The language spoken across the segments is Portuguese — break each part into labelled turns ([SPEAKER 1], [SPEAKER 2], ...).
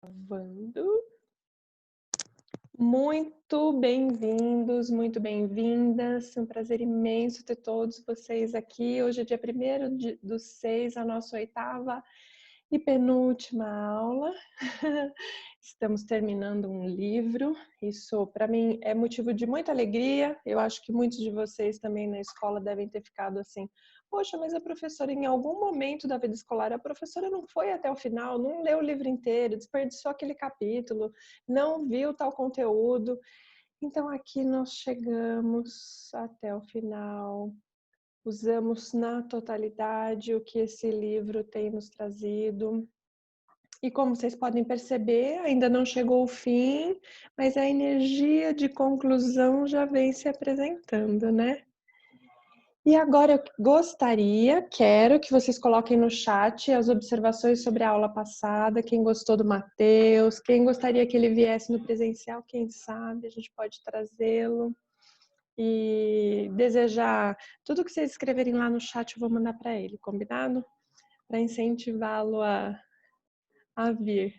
[SPEAKER 1] Gravando. Muito bem-vindos, muito bem-vindas. É um prazer imenso ter todos vocês aqui. Hoje é dia 1º do 6, a nossa 8ª e penúltima aula. Estamos terminando um livro. Isso, para mim, é motivo de muita alegria. Eu acho que muitos de vocês também na escola devem ter ficado assim: poxa, mas a professora, em algum momento da vida escolar, a professora não foi até o final, não leu o livro inteiro, desperdiçou aquele capítulo, não viu tal conteúdo. Então, aqui nós chegamos até o final, usamos na totalidade o que esse livro tem nos trazido. E como vocês podem perceber, ainda não chegou o fim, mas a energia de conclusão já vem se apresentando, né? E agora eu quero que vocês coloquem no chat as observações sobre a aula passada, quem gostou do Matheus, quem gostaria que ele viesse no presencial, quem sabe, a gente pode trazê-lo. E desejar tudo que vocês escreverem lá no chat eu vou mandar para ele, combinado? Para incentivá-lo a vir.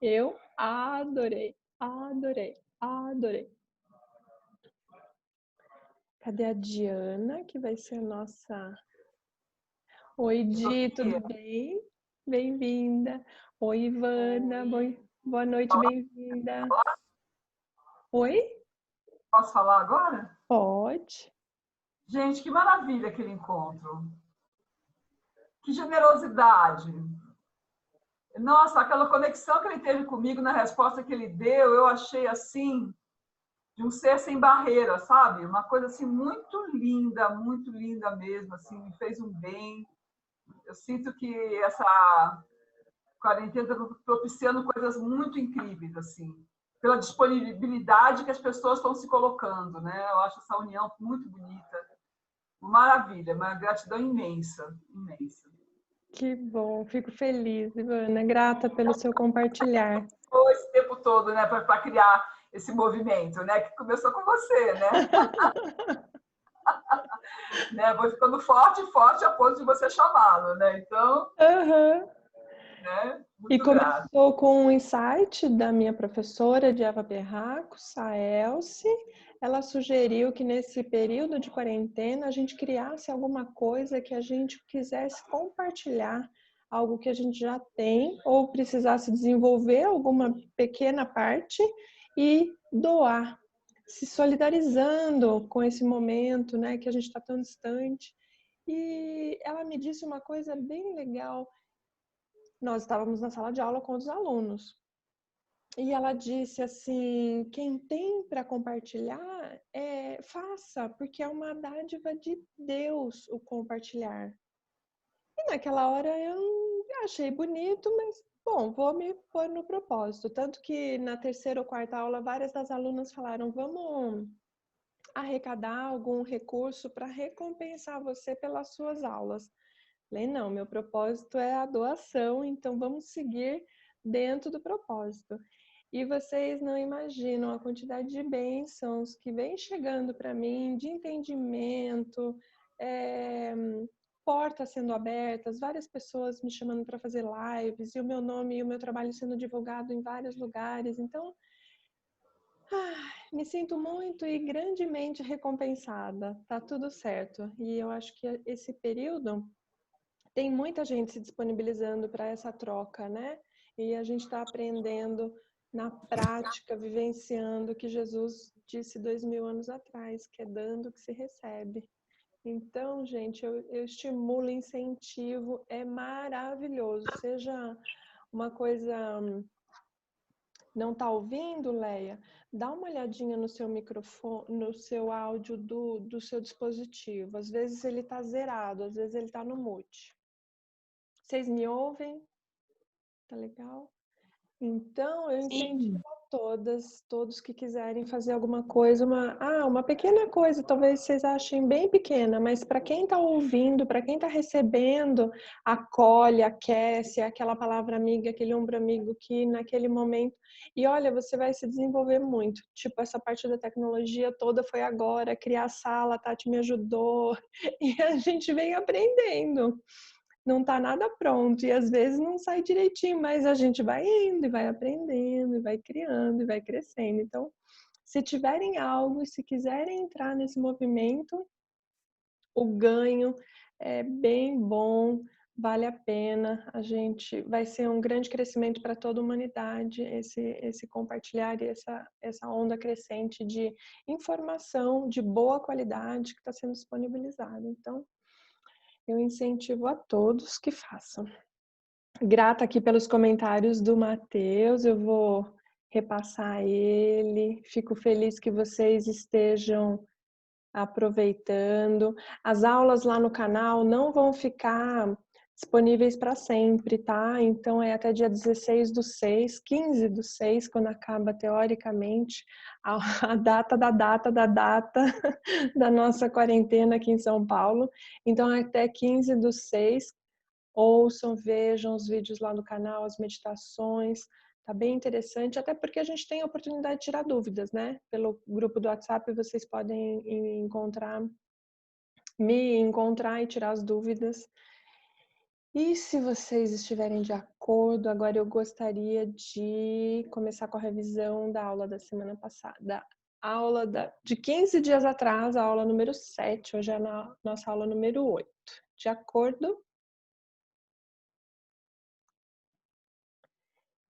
[SPEAKER 1] Eu adorei, adorei, adorei. Cadê a Diana, que vai ser a nossa... Oi, Di, tudo bem? Bem-vinda. Oi, Ivana, boa noite, bem-vinda. Oi?
[SPEAKER 2] Posso falar agora?
[SPEAKER 1] Pode.
[SPEAKER 2] Gente, que maravilha aquele encontro. Que generosidade. Nossa, aquela conexão que ele teve comigo na resposta que ele deu, eu achei assim, de um ser sem barreira, sabe? Uma coisa assim muito linda mesmo, assim, me fez um bem. Eu sinto que essa quarentena está propiciando coisas muito incríveis, assim, pela disponibilidade que as pessoas estão se colocando, né? Eu acho essa união muito bonita. Maravilha, uma gratidão imensa, imensa.
[SPEAKER 1] Que bom, fico feliz, Ivana, grata pelo seu compartilhar.
[SPEAKER 2] Foi esse tempo todo, né, para criar esse movimento, né, que começou com você, né? Né? Vou ficando forte a ponto de você chamá-lo, né? Então, né?
[SPEAKER 1] E
[SPEAKER 2] Muito grato.
[SPEAKER 1] começou com um insight da minha professora de Eva Berracos, a Elce. Ela sugeriu que nesse período de quarentena a gente criasse alguma coisa que a gente quisesse compartilhar, algo que a gente já tem ou precisasse desenvolver alguma pequena parte e doar, se solidarizando com esse momento, né, que a gente está tão distante. E ela me disse uma coisa bem legal. Nós estávamos na sala de aula com os alunos. E ela disse assim, quem tem para compartilhar, faça, porque é uma dádiva de Deus o compartilhar. E naquela hora eu achei bonito, mas, bom, vou me pôr no propósito. Tanto que na 3ª ou 4ª aula, várias das alunas falaram, vamos arrecadar algum recurso para recompensar você pelas suas aulas. Falei, não, meu propósito é a doação, então vamos seguir dentro do propósito. E vocês não imaginam a quantidade de bênçãos que vem chegando para mim, de entendimento, portas sendo abertas, várias pessoas me chamando para fazer lives, e o meu nome e o meu trabalho sendo divulgado em vários lugares. Então, me sinto muito e grandemente recompensada. Tá tudo certo. E eu acho que esse período tem muita gente se disponibilizando para essa troca, né? E a gente está aprendendo na prática, vivenciando o que Jesus disse 2000 anos atrás, que é dando que se recebe. Então, gente, eu estimulo, incentivo, é maravilhoso. Seja uma coisa... Não está ouvindo, Leia? Dá uma olhadinha no seu microfone, no seu áudio do seu dispositivo. Às vezes ele está zerado, às vezes ele está no mute. Vocês me ouvem? Tá legal? Então, eu incentivo a todos que quiserem fazer alguma coisa, uma pequena coisa, talvez vocês achem bem pequena, mas para quem está ouvindo, para quem está recebendo, acolhe, aquece, é aquela palavra amiga, aquele ombro amigo que naquele momento... E olha, você vai se desenvolver muito. Tipo, essa parte da tecnologia toda foi agora, criar a sala, a Tati me ajudou, e a gente vem aprendendo. não tá nada pronto e às vezes não sai direitinho, mas a gente vai indo e vai aprendendo e vai criando e vai crescendo. Então, se tiverem algo e se quiserem entrar nesse movimento, o ganho é bem bom, vale a pena. A gente vai ser um grande crescimento para toda a humanidade, esse compartilhar e essa onda crescente de informação de boa qualidade que está sendo disponibilizada. Então, eu incentivo a todos que façam. Grata aqui pelos comentários do Matheus, eu vou repassar ele. Fico feliz que vocês estejam aproveitando. As aulas lá no canal não vão ficar disponíveis para sempre, tá? Então é até dia 16/6, 15/6, quando acaba teoricamente a data da nossa quarentena aqui em São Paulo. Então até 15/6, ouçam, vejam os vídeos lá no canal, as meditações. Tá bem interessante, até porque a gente tem a oportunidade de tirar dúvidas, né? Pelo grupo do WhatsApp vocês podem me encontrar e tirar as dúvidas. E se vocês estiverem de acordo, agora eu gostaria de começar com a revisão da aula da semana passada. De 15 dias atrás, a aula número 7, hoje é a nossa aula número 8. De acordo?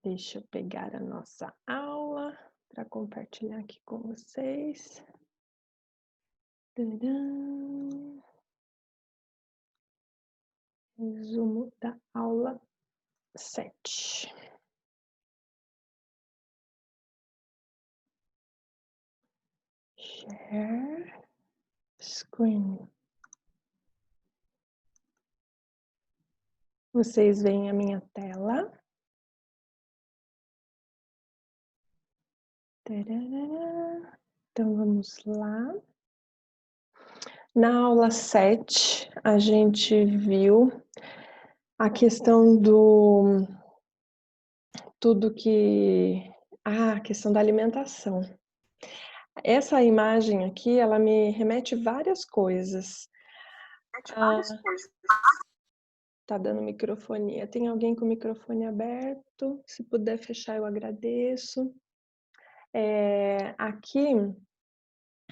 [SPEAKER 1] Deixa eu pegar a nossa aula para compartilhar aqui com vocês. Tadã! Resumo da aula 7. Share screen. Vocês veem a minha tela. Tadã! Então vamos lá. Na aula 7, a gente viu a questão do tudo que... a questão da alimentação. Essa imagem aqui, ela me remete várias coisas. Tá dando microfonia. Tem alguém com o microfone aberto? Se puder fechar, eu agradeço. Aqui,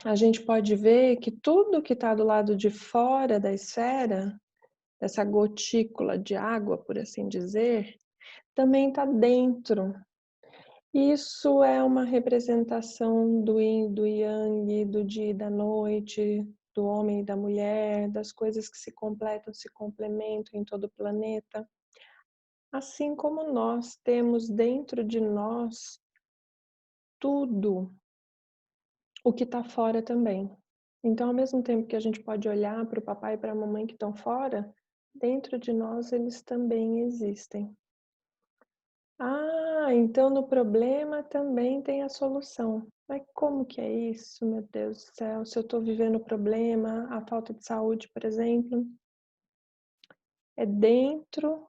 [SPEAKER 1] a gente pode ver que tudo que está do lado de fora da esfera, dessa gotícula de água, por assim dizer, também está dentro. Isso é uma representação do yin, do yang, do dia e da noite, do homem e da mulher, das coisas que se completam, se complementam em todo o planeta. Assim como nós temos dentro de nós tudo o que está fora também. Então, ao mesmo tempo que a gente pode olhar para o papai e para a mamãe que estão fora, dentro de nós eles também existem. Ah, então no problema também tem a solução. Mas como que é isso, meu Deus do céu? Se eu estou vivendo o problema, a falta de saúde, por exemplo, é dentro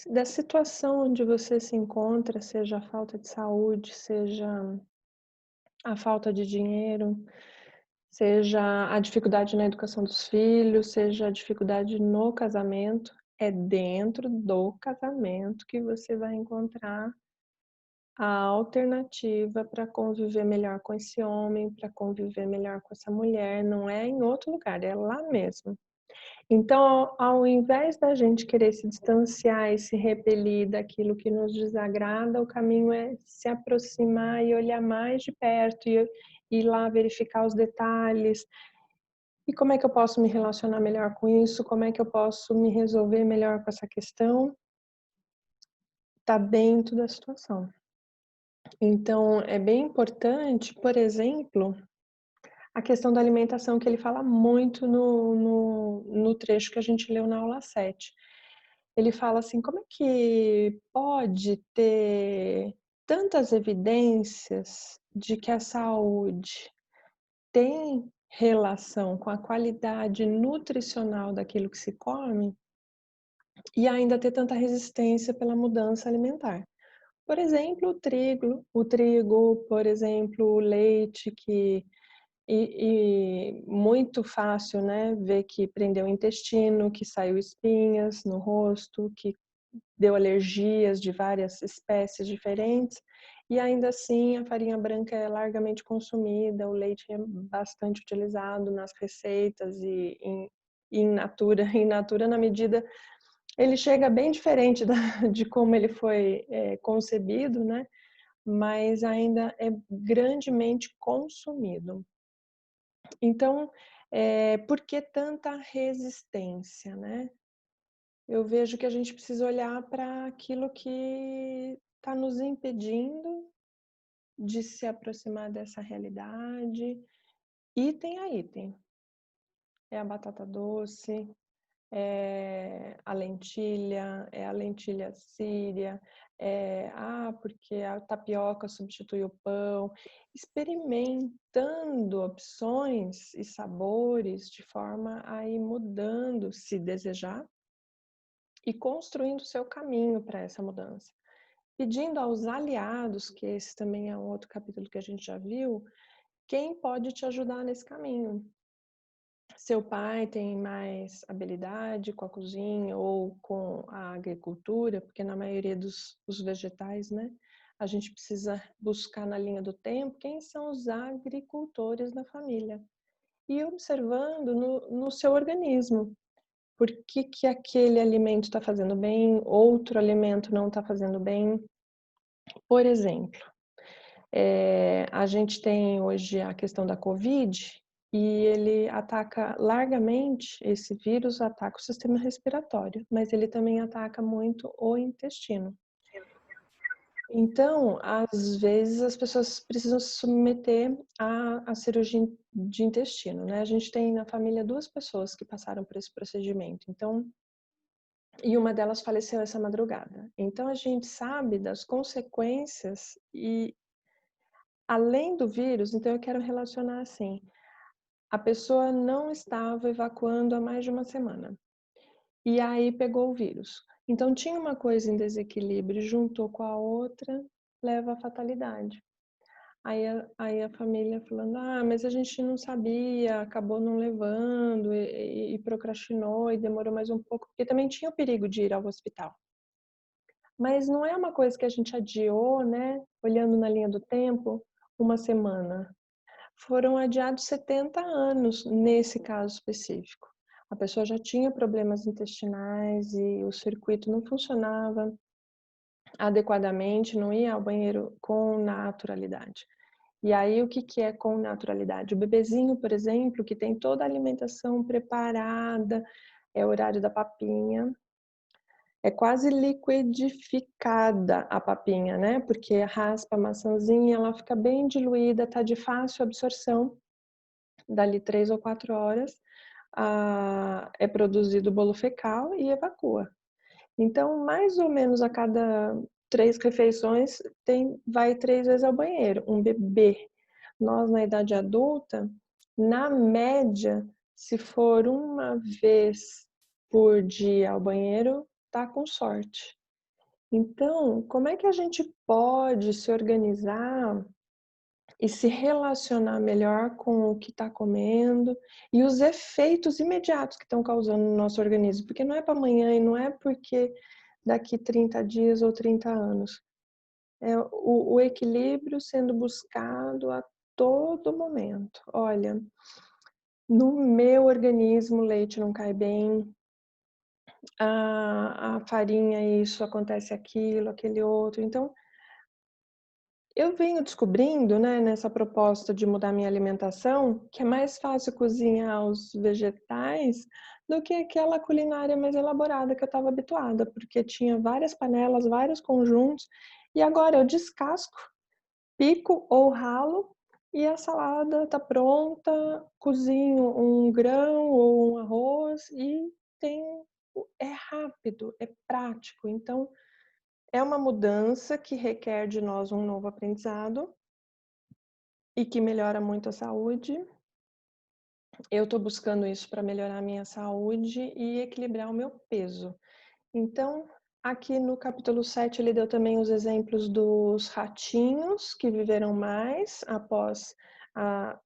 [SPEAKER 1] da situação onde você se encontra, seja a falta de saúde, seja a falta de dinheiro, seja a dificuldade na educação dos filhos, seja a dificuldade no casamento, é dentro do casamento que você vai encontrar a alternativa para conviver melhor com esse homem, para conviver melhor com essa mulher, não é em outro lugar, é lá mesmo. Então, ao invés da gente querer se distanciar e se repelir daquilo que nos desagrada, o caminho é se aproximar e olhar mais de perto e ir lá verificar os detalhes. E como é que eu posso me relacionar melhor com isso? Como é que eu posso me resolver melhor com essa questão? Está dentro da situação. Então, é bem importante, por exemplo, a questão da alimentação, que ele fala muito no trecho que a gente leu na aula 7. Ele fala assim, como é que pode ter tantas evidências de que a saúde tem relação com a qualidade nutricional daquilo que se come e ainda ter tanta resistência pela mudança alimentar? Por exemplo, o trigo, por exemplo, o leite, que E muito fácil, né, ver que prendeu o intestino, que saiu espinhas no rosto, que deu alergias de várias espécies diferentes. E ainda assim, a farinha branca é largamente consumida, o leite é bastante utilizado nas receitas e in natura, in natura na medida ele chega bem diferente de como ele foi concebido, né? Mas ainda é grandemente consumido. Então, por que tanta resistência, né? Eu vejo que a gente precisa olhar para aquilo que está nos impedindo de se aproximar dessa realidade, item a item. É a batata doce, é a lentilha síria, porque a tapioca substitui o pão, experimentando opções e sabores de forma a ir mudando, se desejar, e construindo o seu caminho para essa mudança. Pedindo aos aliados, que esse também é um outro capítulo que a gente já viu, quem pode te ajudar nesse caminho. Seu pai tem mais habilidade com a cozinha ou com a agricultura, porque na maioria dos vegetais, né, a gente precisa buscar na linha do tempo quem são os agricultores da família. E observando no seu organismo. Por que aquele alimento está fazendo bem, outro alimento não está fazendo bem. Por exemplo, a gente tem hoje a questão da Covid e ele ataca largamente, esse vírus ataca o sistema respiratório, mas ele também ataca muito o intestino. Então, às vezes as pessoas precisam se submeter à cirurgia de intestino, né? A gente tem na família 2 pessoas que passaram por esse procedimento, então, e uma delas faleceu essa madrugada. Então, a gente sabe das consequências e além do vírus, então eu quero relacionar assim, a pessoa não estava evacuando há mais de uma semana. E aí pegou o vírus. Então tinha uma coisa em desequilíbrio, juntou com a outra, leva à fatalidade. Aí a família falando, mas a gente não sabia, acabou não levando e procrastinou e demorou mais um pouco, porque também tinha o perigo de ir ao hospital. Mas não é uma coisa que a gente adiou, né? Olhando na linha do tempo, uma semana. Foram adiados 70 anos nesse caso específico. A pessoa já tinha problemas intestinais e o circuito não funcionava adequadamente, não ia ao banheiro com naturalidade. E aí, o que é com naturalidade? O bebezinho, por exemplo, que tem toda a alimentação preparada, é o horário da papinha, é quase liquidificada a papinha, né? Porque raspa a maçãzinha, ela fica bem diluída, tá de fácil absorção. Dali 3 ou 4 horas, é produzido o bolo fecal e evacua. Então, mais ou menos a cada 3 refeições, vai 3 vezes ao banheiro. Um bebê. Nós, na idade adulta, na média, se for uma vez por dia ao banheiro, tá com sorte. Então, como é que a gente pode se organizar e se relacionar melhor com o que está comendo e os efeitos imediatos que estão causando no nosso organismo, porque não é para amanhã e não é porque daqui 30 dias ou 30 anos. É o equilíbrio sendo buscado a todo momento. Olha, no meu organismo o leite não cai bem, a farinha isso, acontece aquilo, aquele outro. Então, eu venho descobrindo, né, nessa proposta de mudar minha alimentação, que é mais fácil cozinhar os vegetais do que aquela culinária mais elaborada que eu estava habituada, porque tinha várias panelas, vários conjuntos, e agora eu descasco, pico ou ralo e a salada está pronta, cozinho um grão ou um arroz e é rápido, é prático. Então, é uma mudança que requer de nós um novo aprendizado e que melhora muito a saúde. Eu estou buscando isso para melhorar a minha saúde e equilibrar o meu peso. Então, aqui no capítulo 7, ele deu também os exemplos dos ratinhos que viveram mais após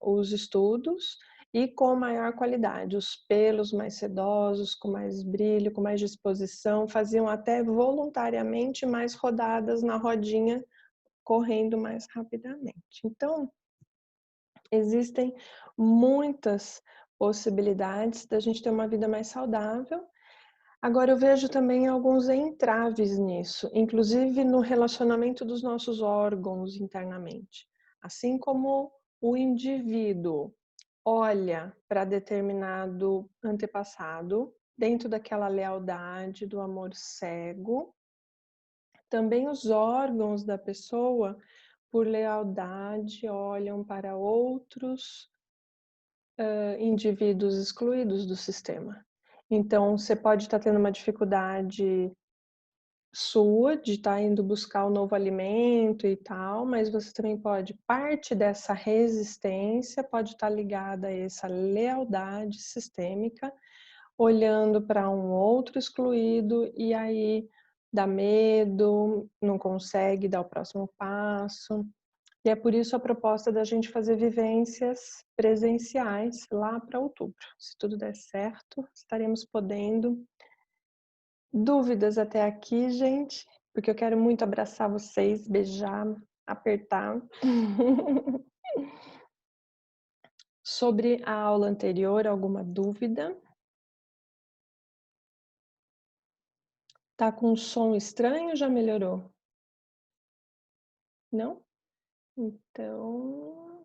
[SPEAKER 1] os estudos e com maior qualidade. Os pelos mais sedosos, com mais brilho, com mais disposição, faziam até voluntariamente mais rodadas na rodinha, correndo mais rapidamente. Então, existem muitas possibilidades da gente ter uma vida mais saudável. Agora, eu vejo também alguns entraves nisso, inclusive no relacionamento dos nossos órgãos internamente. Assim como o indivíduo olha para determinado antepassado, dentro daquela lealdade, do amor cego, também os órgãos da pessoa, por lealdade, olham para outros indivíduos excluídos do sistema. Então, você pode estar tendo uma dificuldade sua de estar indo buscar o novo alimento e tal, mas você também pode, parte dessa resistência pode estar ligada a essa lealdade sistêmica, olhando para um outro excluído e aí dá medo, não consegue dar o próximo passo. E é por isso a proposta da gente fazer vivências presenciais lá para outubro. Se tudo der certo, estaremos podendo. Dúvidas até aqui, gente? Porque eu quero muito abraçar vocês, beijar, apertar. Sobre a aula anterior, alguma dúvida? Tá com um som estranho ou já melhorou? Não? Então,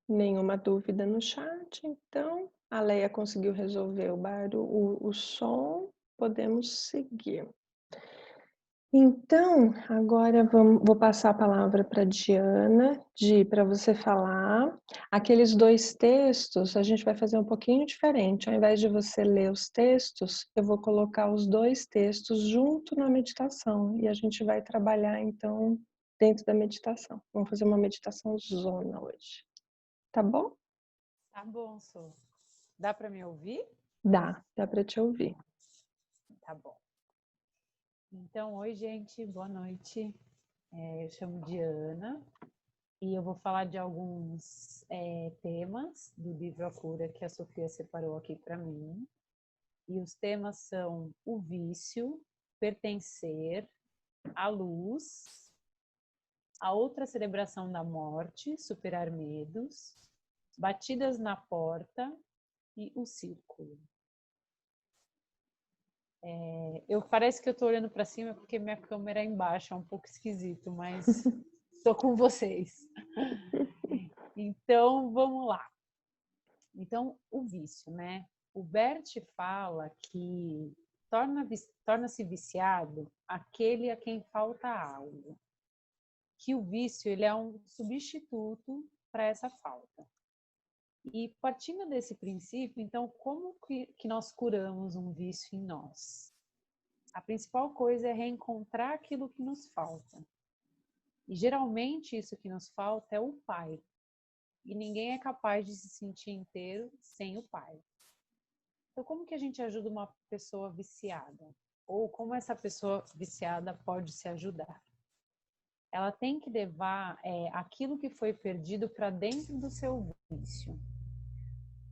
[SPEAKER 1] nenhuma dúvida no chat. Então, a Leia conseguiu resolver o barulho, o som. Podemos seguir. Então, agora vou passar a palavra para a Diana, para você falar. Aqueles 2 textos, a gente vai fazer um pouquinho diferente. Ao invés de você ler os textos, eu vou colocar os 2 textos junto na meditação. E a gente vai trabalhar, então, dentro da meditação. Vamos fazer uma meditação zona hoje. Tá bom?
[SPEAKER 3] Tá bom, Sô. Dá para me ouvir?
[SPEAKER 1] Dá para te ouvir.
[SPEAKER 3] Tá bom. Então, oi, gente, boa noite. Eu chamo Diana e eu vou falar de alguns temas do livro A Cura que a Sofia separou aqui para mim. E os temas são o vício, pertencer, a luz, a outra celebração da morte, superar medos, batidas na porta e o círculo. Parece que eu estou olhando para cima porque minha câmera é embaixo, é um pouco esquisito, mas estou com vocês. Então, vamos lá. Então, o vício, né? O Bert fala que torna-se viciado aquele a quem falta algo. Que o vício ele é um substituto para essa falta. E partindo desse princípio, então, como que nós curamos um vício em nós? A principal coisa é reencontrar aquilo que nos falta. E geralmente isso que nos falta é o pai. E ninguém é capaz de se sentir inteiro sem o pai. Então, como que a gente ajuda uma pessoa viciada? Ou como essa pessoa viciada pode se ajudar? Ela tem que levar aquilo que foi perdido para dentro do seu vício.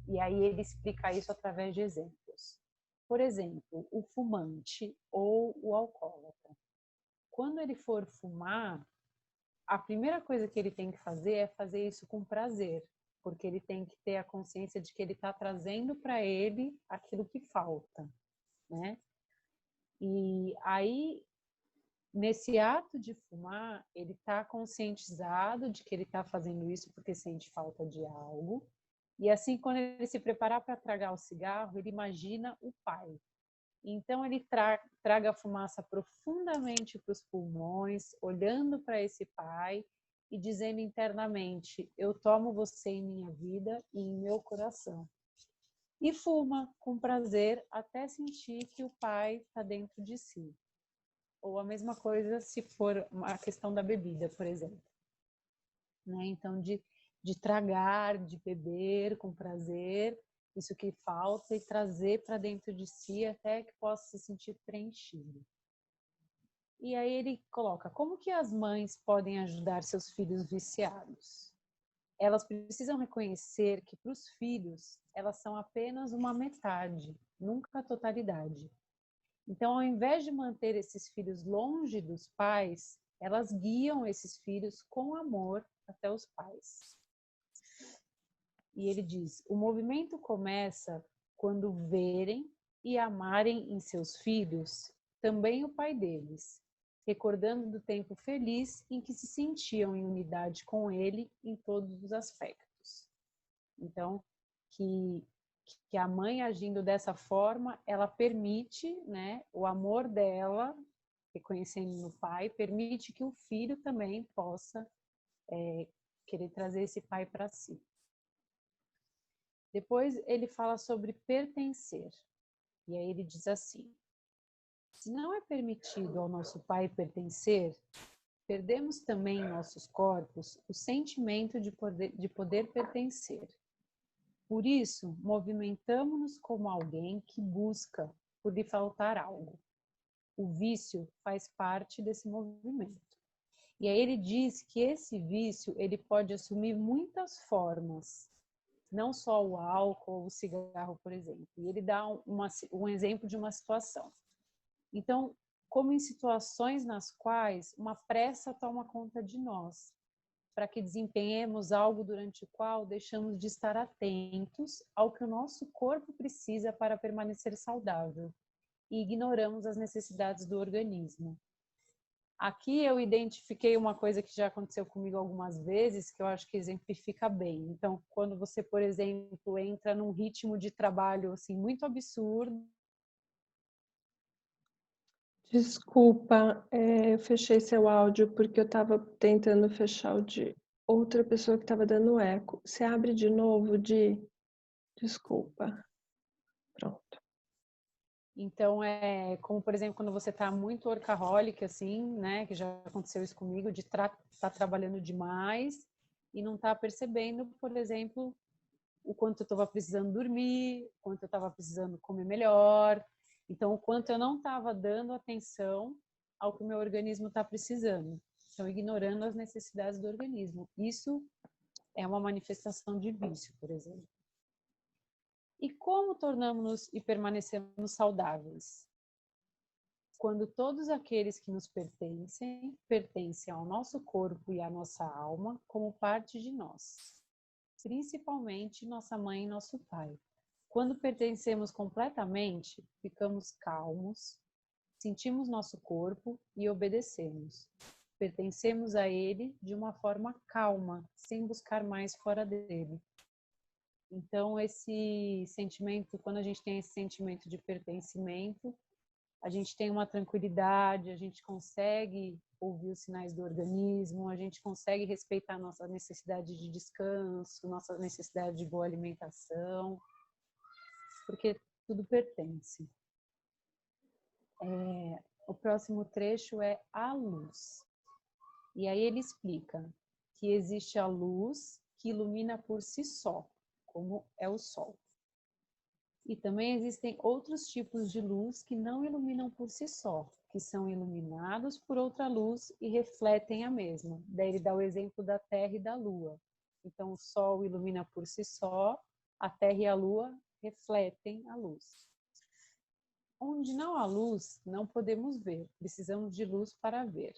[SPEAKER 3] E aí ele explica isso através de exemplos. Por exemplo, o fumante ou o alcoólatra. Quando ele for fumar, a primeira coisa que ele tem que fazer é fazer isso com prazer, porque ele tem que ter a consciência de que ele está trazendo para ele aquilo que falta, né? E aí, nesse ato de fumar, ele está conscientizado de que ele está fazendo isso porque sente falta de algo. E assim, quando ele se preparar para tragar o cigarro, ele imagina o pai. Então, ele traga a fumaça profundamente para os pulmões, olhando para esse pai e dizendo internamente: eu tomo você em minha vida e em meu coração. E fuma com prazer até sentir que o pai está dentro de si. Ou a mesma coisa se for a questão da bebida, por exemplo. Né? Então, de tragar, de beber com prazer, isso que falta, e trazer para dentro de si até que possa se sentir preenchido. E aí ele coloca, como que as mães podem ajudar seus filhos viciados? Elas precisam reconhecer que para os filhos, elas são apenas uma metade, nunca a totalidade. Então, ao invés de manter esses filhos longe dos pais, elas guiam esses filhos com amor até os pais. E ele diz, o movimento começa quando verem e amarem em seus filhos também o pai deles, recordando do tempo feliz em que se sentiam em unidade com ele em todos os aspectos. Então, que a mãe agindo dessa forma, ela permite, né, o amor dela, reconhecendo no pai, permite que o filho também possa querer trazer esse pai para si. Depois ele fala sobre pertencer. E aí ele diz assim, se não é permitido ao nosso pai pertencer, perdemos também em nossos corpos o sentimento de poder pertencer. Por isso, movimentamos-nos como alguém que busca por lhe faltar algo. O vício faz parte desse movimento. E aí ele diz que esse vício ele pode assumir muitas formas, não só o álcool ou o cigarro, por exemplo. E ele dá um exemplo de uma situação. Então, como em situações nas quais uma pressa toma conta de nós, para que desempenhemos algo durante o qual deixamos de estar atentos ao que o nosso corpo precisa para permanecer saudável e ignoramos as necessidades do organismo. Aqui eu identifiquei uma coisa que já aconteceu comigo algumas vezes, que eu acho que exemplifica bem. Então, quando você, por exemplo, entra num ritmo de trabalho assim muito absurdo.
[SPEAKER 1] Desculpa, eu fechei seu áudio porque eu estava tentando fechar o de outra pessoa que estava dando eco. Você abre de novo, Di? Desculpa. Pronto.
[SPEAKER 3] Então, como, por exemplo, quando você está muito workaholic, assim, né, que já aconteceu isso comigo, de estar trabalhando demais e não estar percebendo, por exemplo, o quanto eu estava precisando dormir, o quanto eu estava precisando comer melhor, então o quanto eu não estava dando atenção ao que o meu organismo está precisando, então ignorando as necessidades do organismo. Isso é uma manifestação de vício, por exemplo. E como tornamos-nos e permanecemos saudáveis? Quando todos aqueles que nos pertencem ao nosso corpo e à nossa alma como parte de nós, principalmente nossa mãe e nosso pai. Quando pertencemos completamente, ficamos calmos, sentimos nosso corpo e obedecemos. Pertencemos a ele de uma forma calma, sem buscar mais fora dele. Então, esse sentimento, quando a gente tem esse sentimento de pertencimento, a gente tem uma tranquilidade, a gente consegue ouvir os sinais do organismo, a gente consegue respeitar nossa necessidade de descanso, nossa necessidade de boa alimentação, porque tudo pertence. O próximo trecho é a luz. E aí ele explica que existe a luz que ilumina por si só, como é o sol. E também existem outros tipos de luz que não iluminam por si só, que são iluminados por outra luz e refletem a mesma. Daí ele dá o exemplo da Terra e da Lua. Então o Sol ilumina por si só, a Terra e a Lua refletem a luz. Onde não há luz, não podemos ver, precisamos de luz para ver.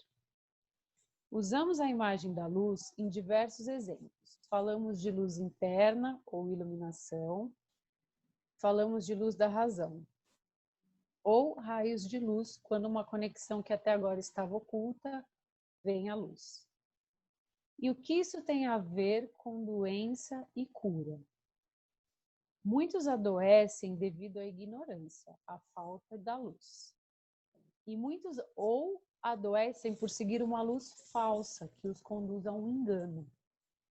[SPEAKER 3] Usamos a imagem da luz em diversos exemplos. Falamos de luz interna ou iluminação, falamos de luz da razão, ou raios de luz, quando uma conexão que até agora estava oculta vem à luz. E o que isso tem a ver com doença e cura? Muitos adoecem devido à ignorância, à falta da luz. E muitos ou adoecem por seguir uma luz falsa que os conduz a um engano.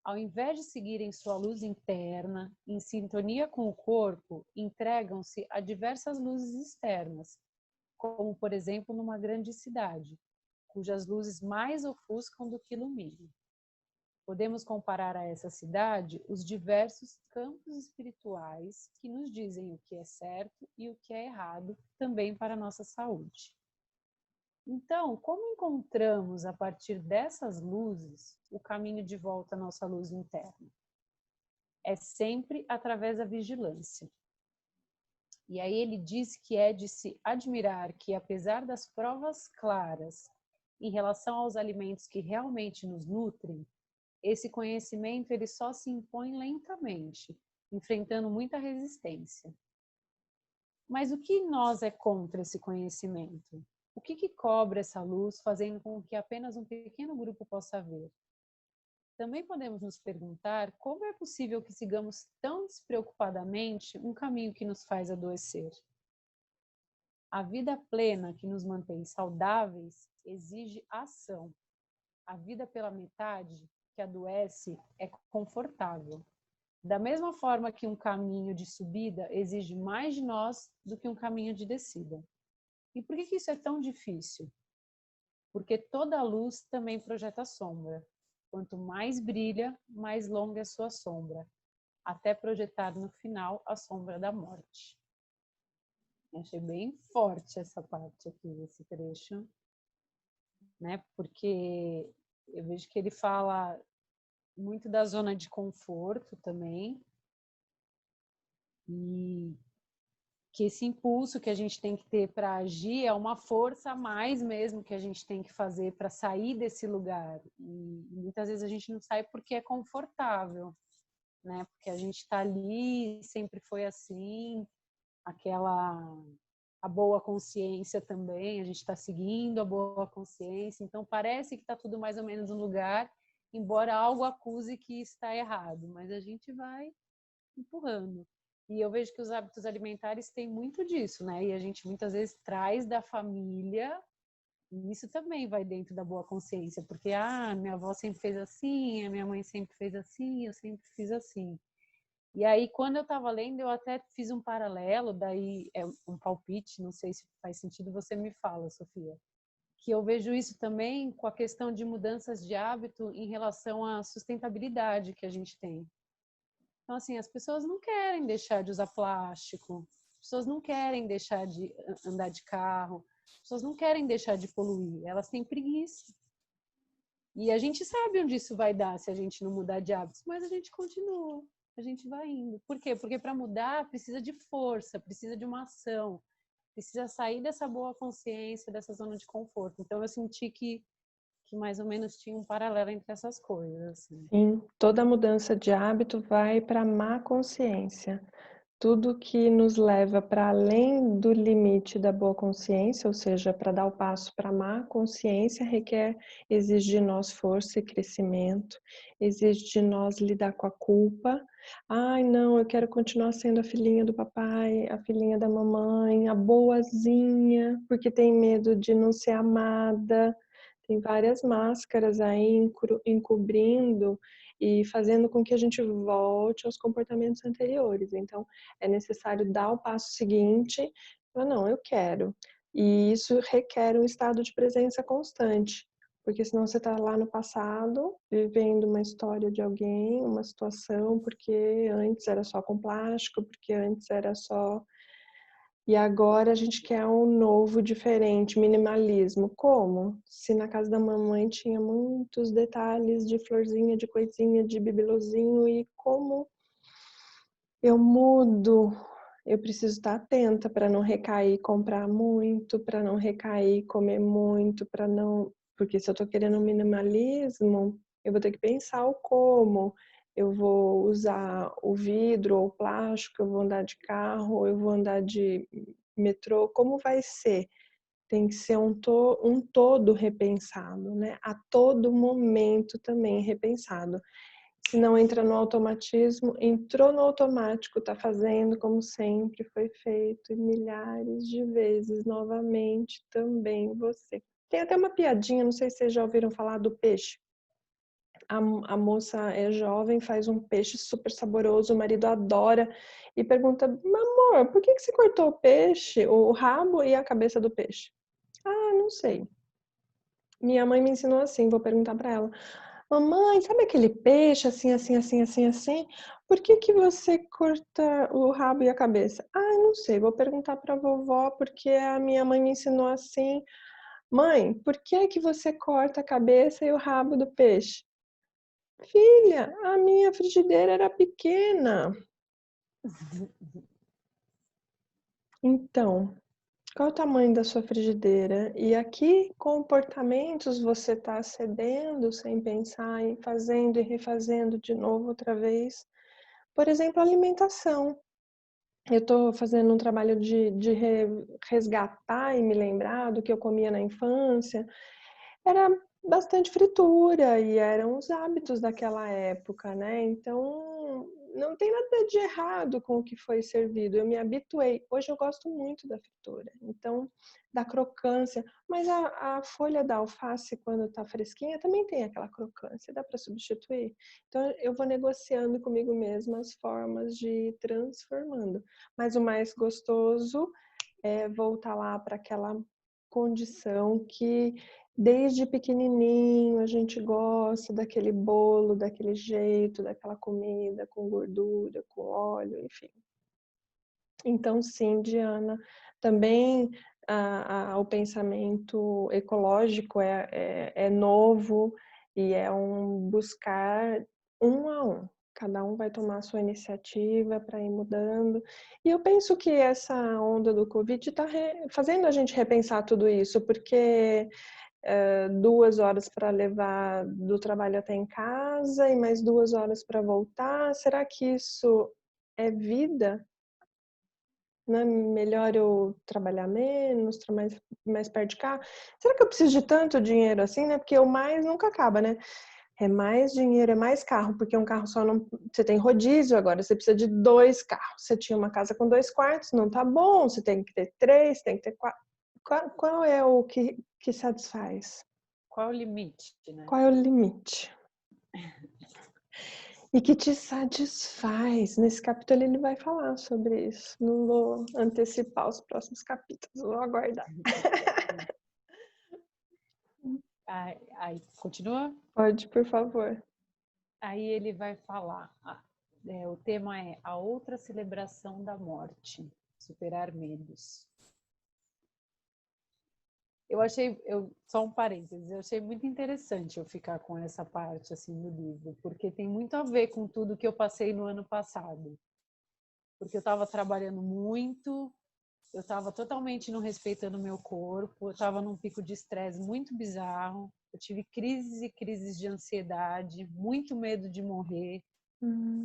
[SPEAKER 3] Ao invés de seguirem sua luz interna, em sintonia com o corpo, entregam-se a diversas luzes externas, como, por exemplo, numa grande cidade, cujas luzes mais ofuscam do que iluminam. Podemos comparar a essa cidade os diversos campos espirituais que nos dizem o que é certo e o que é errado, também para a nossa saúde. Então, como encontramos a partir dessas luzes o caminho de volta à nossa luz interna? É sempre através da vigilância. E aí ele diz que é de se admirar que, apesar das provas claras em relação aos alimentos que realmente nos nutrem, esse conhecimento ele só se impõe lentamente, enfrentando muita resistência. Mas o que nós é contra esse conhecimento? O que cobre essa luz, fazendo com que apenas um pequeno grupo possa ver? Também podemos nos perguntar como é possível que sigamos tão despreocupadamente um caminho que nos faz adoecer. A vida plena que nos mantém saudáveis exige ação. A vida pela metade, que adoece, é confortável. Da mesma forma que um caminho de subida exige mais de nós do que um caminho de descida. E por que isso é tão difícil? Porque toda luz também projeta sombra. Quanto mais brilha, mais longa é sua sombra, até projetar no final a sombra da morte. Eu achei bem forte essa parte aqui, esse trecho, né? Porque eu vejo que ele fala muito da zona de conforto também, e que esse impulso que a gente tem que ter para agir é uma força a mais mesmo que a gente tem que fazer para sair desse lugar. E muitas vezes a gente não sai porque é confortável, né? Porque a gente está ali, sempre foi assim, a boa consciência também, a gente está seguindo a boa consciência, então parece que está tudo mais ou menos no lugar, embora algo acuse que está errado, mas a gente vai empurrando. E eu vejo que os hábitos alimentares têm muito disso, né? E a gente muitas vezes traz da família, e isso também vai dentro da boa consciência, porque minha avó sempre fez assim, a minha mãe sempre fez assim, eu sempre fiz assim. E aí, quando eu estava lendo, eu até fiz um paralelo, daí é um palpite, não sei se faz sentido, você me fala, Sofia, que eu vejo isso também com a questão de mudanças de hábito em relação à sustentabilidade que a gente tem. Então, assim, as pessoas não querem deixar de usar plástico, as pessoas não querem deixar de andar de carro, as pessoas não querem deixar de poluir, elas têm preguiça. E a gente sabe onde isso vai dar se a gente não mudar de hábitos, mas a gente continua, a gente vai indo. Por quê? Porque para mudar precisa de força, precisa de uma ação, precisa sair dessa boa consciência, dessa zona de conforto. Então eu senti que mais ou menos tinha um paralelo entre essas coisas. Assim.
[SPEAKER 1] Sim, toda mudança de hábito vai para a má consciência. Tudo que nos leva para além do limite da boa consciência, ou seja, para dar o passo para a má consciência, exige de nós força e crescimento, exige de nós lidar com a culpa. Ai, não, eu quero continuar sendo a filhinha do papai, a filhinha da mamãe, a boazinha, porque tem medo de não ser amada. Tem várias máscaras aí encobrindo e fazendo com que a gente volte aos comportamentos anteriores. Então, é necessário dar o passo seguinte, falar, não, eu quero. E isso requer um estado de presença constante, porque senão você está lá no passado, vivendo uma história de alguém, uma situação, porque antes era só com plástico, porque antes era só... E agora a gente quer um novo, diferente, minimalismo. Como? Se na casa da mamãe tinha muitos detalhes de florzinha, de coisinha, de bibelozinho, e como eu mudo, eu preciso estar atenta para não recair, comprar muito, para não recair, comer muito, para não... Porque se eu estou querendo um minimalismo, eu vou ter que pensar o como. Eu vou usar o vidro ou o plástico, eu vou andar de carro, eu vou andar de metrô, como vai ser? Tem que ser um todo repensado, né? A todo momento também repensado. Se não entra no automatismo, entrou no automático, está fazendo como sempre foi feito, e milhares de vezes novamente também você. Tem até uma piadinha, não sei se vocês já ouviram falar do peixe. A moça é jovem, faz um peixe super saboroso, o marido adora e pergunta, amor, por que você cortou o peixe, o rabo e a cabeça do peixe? Ah, não sei. Minha mãe me ensinou assim, vou perguntar para ela. Mamãe, sabe aquele peixe assim, assim, assim, assim, assim? Por que você corta o rabo e a cabeça? Ah, não sei, vou perguntar para a vovó porque a minha mãe me ensinou assim. Mãe, por que é que você corta a cabeça e o rabo do peixe? Filha, a minha frigideira era pequena. Então, qual é o tamanho da sua frigideira? E a que comportamentos você está cedendo sem pensar em fazendo e refazendo de novo outra vez? Por exemplo, alimentação. Eu estou fazendo um trabalho de resgatar e me lembrar do que eu comia na infância. Era bastante fritura e eram os hábitos daquela época, né? Então, não tem nada de errado com o que foi servido. Eu me habituei. Hoje eu gosto muito da fritura, então, da crocância. Mas a folha da alface, quando está fresquinha, também tem aquela crocância. Dá para substituir? Então, eu vou negociando comigo mesma as formas de ir transformando. Mas o mais gostoso é voltar lá para aquela condição que desde pequenininho a gente gosta daquele bolo, daquele jeito, daquela comida com gordura, com óleo, enfim. Então, sim, Diana, também o pensamento ecológico é novo e é um buscar um a um. Cada um vai tomar a sua iniciativa para ir mudando. E eu penso que essa onda do Covid está fazendo a gente repensar tudo isso, porque 2 horas para levar do trabalho até em casa e mais 2 horas para voltar. Será que isso é vida? Não é melhor eu trabalhar menos, mais perto de cá? Será que eu preciso de tanto dinheiro assim, né? Porque o mais nunca acaba, né? É mais dinheiro, é mais carro, porque um carro só não... Você tem rodízio agora, você precisa de 2 carros. Você tinha uma casa com 2 quartos, não tá bom, você tem que ter 3, tem que ter 4. Qual é o que satisfaz?
[SPEAKER 3] Qual é o limite, né?
[SPEAKER 1] Qual é o limite? E que te satisfaz. Nesse capítulo ele vai falar sobre isso. Não vou antecipar os próximos capítulos, vou aguardar.
[SPEAKER 3] Aí, continua?
[SPEAKER 1] Pode, por favor.
[SPEAKER 3] Aí ele vai falar, o tema é a outra celebração da morte, superar medos. Só um parênteses, eu achei muito interessante eu ficar com essa parte assim do livro, porque tem muito a ver com tudo que eu passei no ano passado. Porque eu estava trabalhando muito, eu estava totalmente não respeitando o meu corpo, eu estava num pico de estresse muito bizarro, eu tive crises e crises de ansiedade, muito medo de morrer.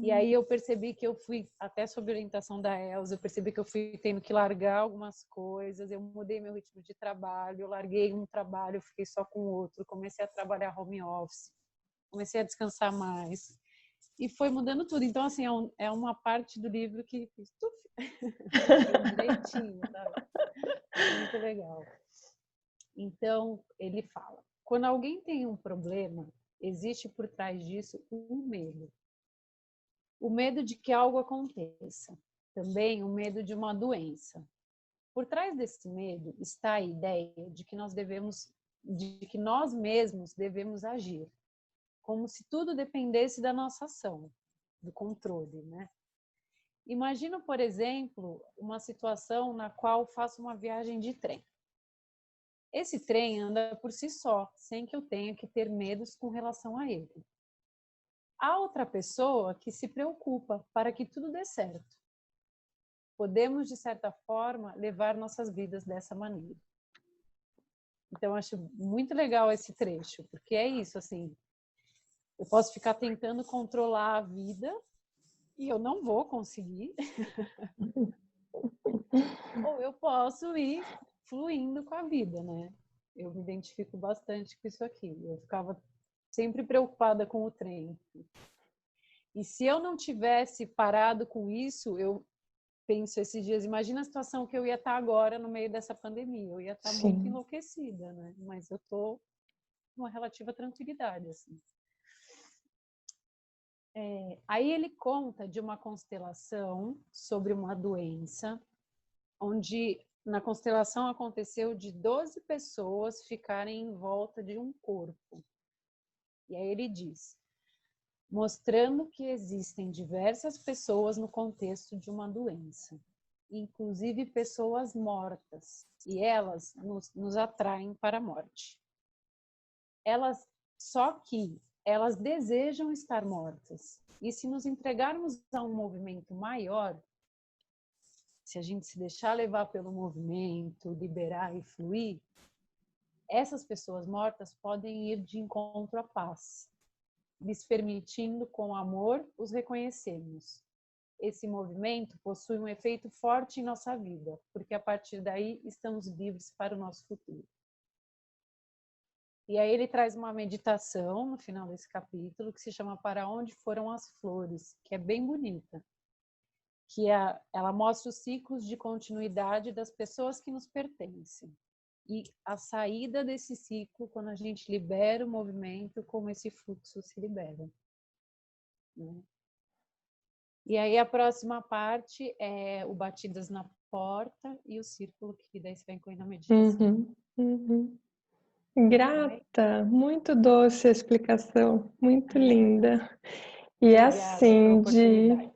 [SPEAKER 3] E aí eu percebi que eu fui, até sob orientação da Elza, eu percebi que eu fui tendo que largar algumas coisas, eu mudei meu ritmo de trabalho, eu larguei um trabalho, fiquei só com outro, comecei a trabalhar home office, comecei a descansar mais. E foi mudando tudo. Então, assim, é uma parte do livro que fiz direitinho, sabe? Muito legal. Então, ele fala, quando alguém tem um problema, existe por trás disso um medo. O medo de que algo aconteça. Também o medo de uma doença. Por trás desse medo está a ideia de que nós mesmos devemos agir, como se tudo dependesse da nossa ação, do controle, né? Imagina, por exemplo, uma situação na qual faço uma viagem de trem. Esse trem anda por si só, sem que eu tenha que ter medos com relação a ele. Há outra pessoa que se preocupa para que tudo dê certo. Podemos, de certa forma, levar nossas vidas dessa maneira. Então, eu acho muito legal esse trecho, porque é isso, assim, eu posso ficar tentando controlar a vida e eu não vou conseguir. Ou eu posso ir fluindo com a vida, né? Eu me identifico bastante com isso aqui. Eu ficava sempre preocupada com o trem. E se eu não tivesse parado com isso, eu penso esses dias, imagina a situação que eu ia estar agora no meio dessa pandemia. Eu ia estar muito enlouquecida, né? Mas eu estou com uma relativa tranquilidade, assim. Aí ele conta de uma constelação sobre uma doença, onde na constelação aconteceu de 12 pessoas ficarem em volta de um corpo. E aí ele diz, mostrando que existem diversas pessoas no contexto de uma doença. inclusive pessoas mortas, e elas nos atraem para a morte. Só que elas desejam estar mortas. E se nos entregarmos a um movimento maior, se a gente se deixar levar pelo movimento, liberar e fluir, essas pessoas mortas podem ir de encontro à paz, lhes permitindo, com amor, os reconhecermos. Esse movimento possui um efeito forte em nossa vida, porque a partir daí estamos livres para o nosso futuro. E aí ele traz uma meditação no final desse capítulo que se chama Para Onde Foram as Flores, que é bem bonita. Ela mostra os ciclos de continuidade das pessoas que nos pertencem. E a saída desse ciclo, quando a gente libera o movimento, como esse fluxo se libera. Né? E aí a próxima parte é o Batidas na Porta e o círculo, que daí você vai incluir na meditação.
[SPEAKER 1] Grata, muito doce a explicação, muito linda. E
[SPEAKER 3] Obrigada
[SPEAKER 1] assim,
[SPEAKER 3] pela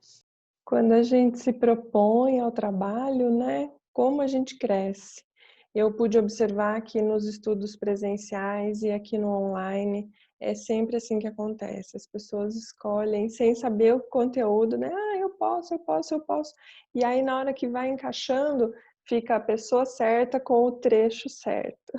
[SPEAKER 1] quando a gente se propõe ao trabalho, né, como a gente cresce. Eu pude observar que nos estudos presenciais e aqui no online, é sempre assim que acontece. As pessoas escolhem sem saber o conteúdo, né? Ah, eu posso. E aí, na hora que vai encaixando, fica a pessoa certa com o trecho certo.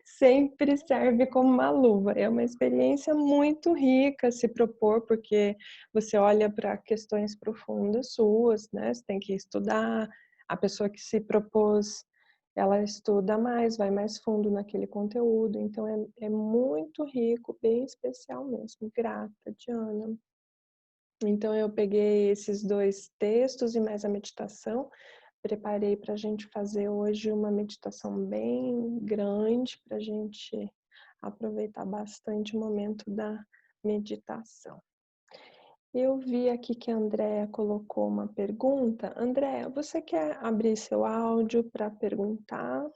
[SPEAKER 1] Sempre serve como uma luva. É uma experiência muito rica se propor, porque você olha para questões profundas suas, né? Você tem que estudar. A pessoa que se propôs, ela estuda mais, vai mais fundo naquele conteúdo. Então, é muito rico, bem especial mesmo. Grata, Diana. Então, eu peguei esses 2 textos e mais a meditação. Preparei para a gente fazer hoje uma meditação bem grande, para a gente aproveitar bastante o momento da meditação. Eu vi aqui que a Andréa colocou uma pergunta. Andréa, você quer abrir seu áudio para perguntar?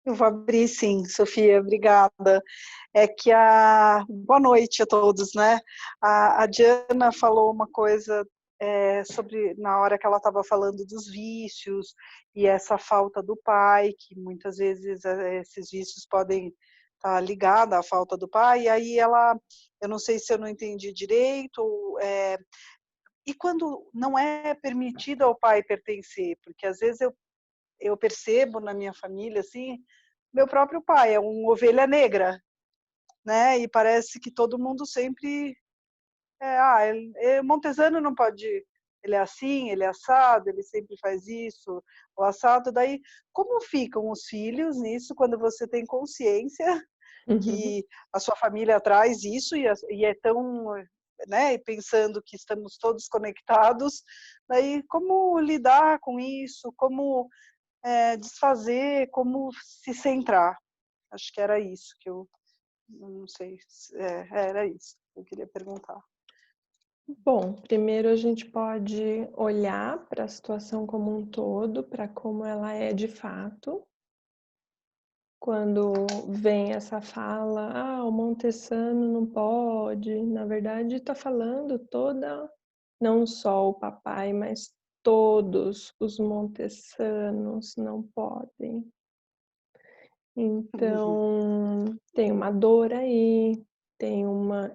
[SPEAKER 4] Eu vou abrir sim, Sofia, obrigada. Boa noite a todos, né? A Diana falou uma coisa sobre, na hora que ela estava falando dos vícios e essa falta do pai, que muitas vezes esses vícios podem estar ligados à falta do pai, e aí eu não sei se eu não entendi direito, e quando não é permitido ao pai pertencer, porque às vezes eu percebo na minha família, assim, meu próprio pai é uma ovelha negra, né? E parece que todo mundo sempre Montesano não pode, ele é assim, ele é assado, ele sempre faz isso, o assado. Daí, como ficam os filhos nisso quando você tem consciência que a sua família traz isso e é tão, né? E pensando que estamos todos conectados, daí como lidar com isso, como desfazer, como se centrar. Acho que era isso que eu não sei, era isso que eu queria perguntar.
[SPEAKER 1] Bom, primeiro a gente pode olhar para a situação como um todo, para como ela é de fato. Quando vem essa fala, o Montesano não pode, na verdade está falando não só o papai, mas todos os Montessanos não podem. Então, tem uma dor aí,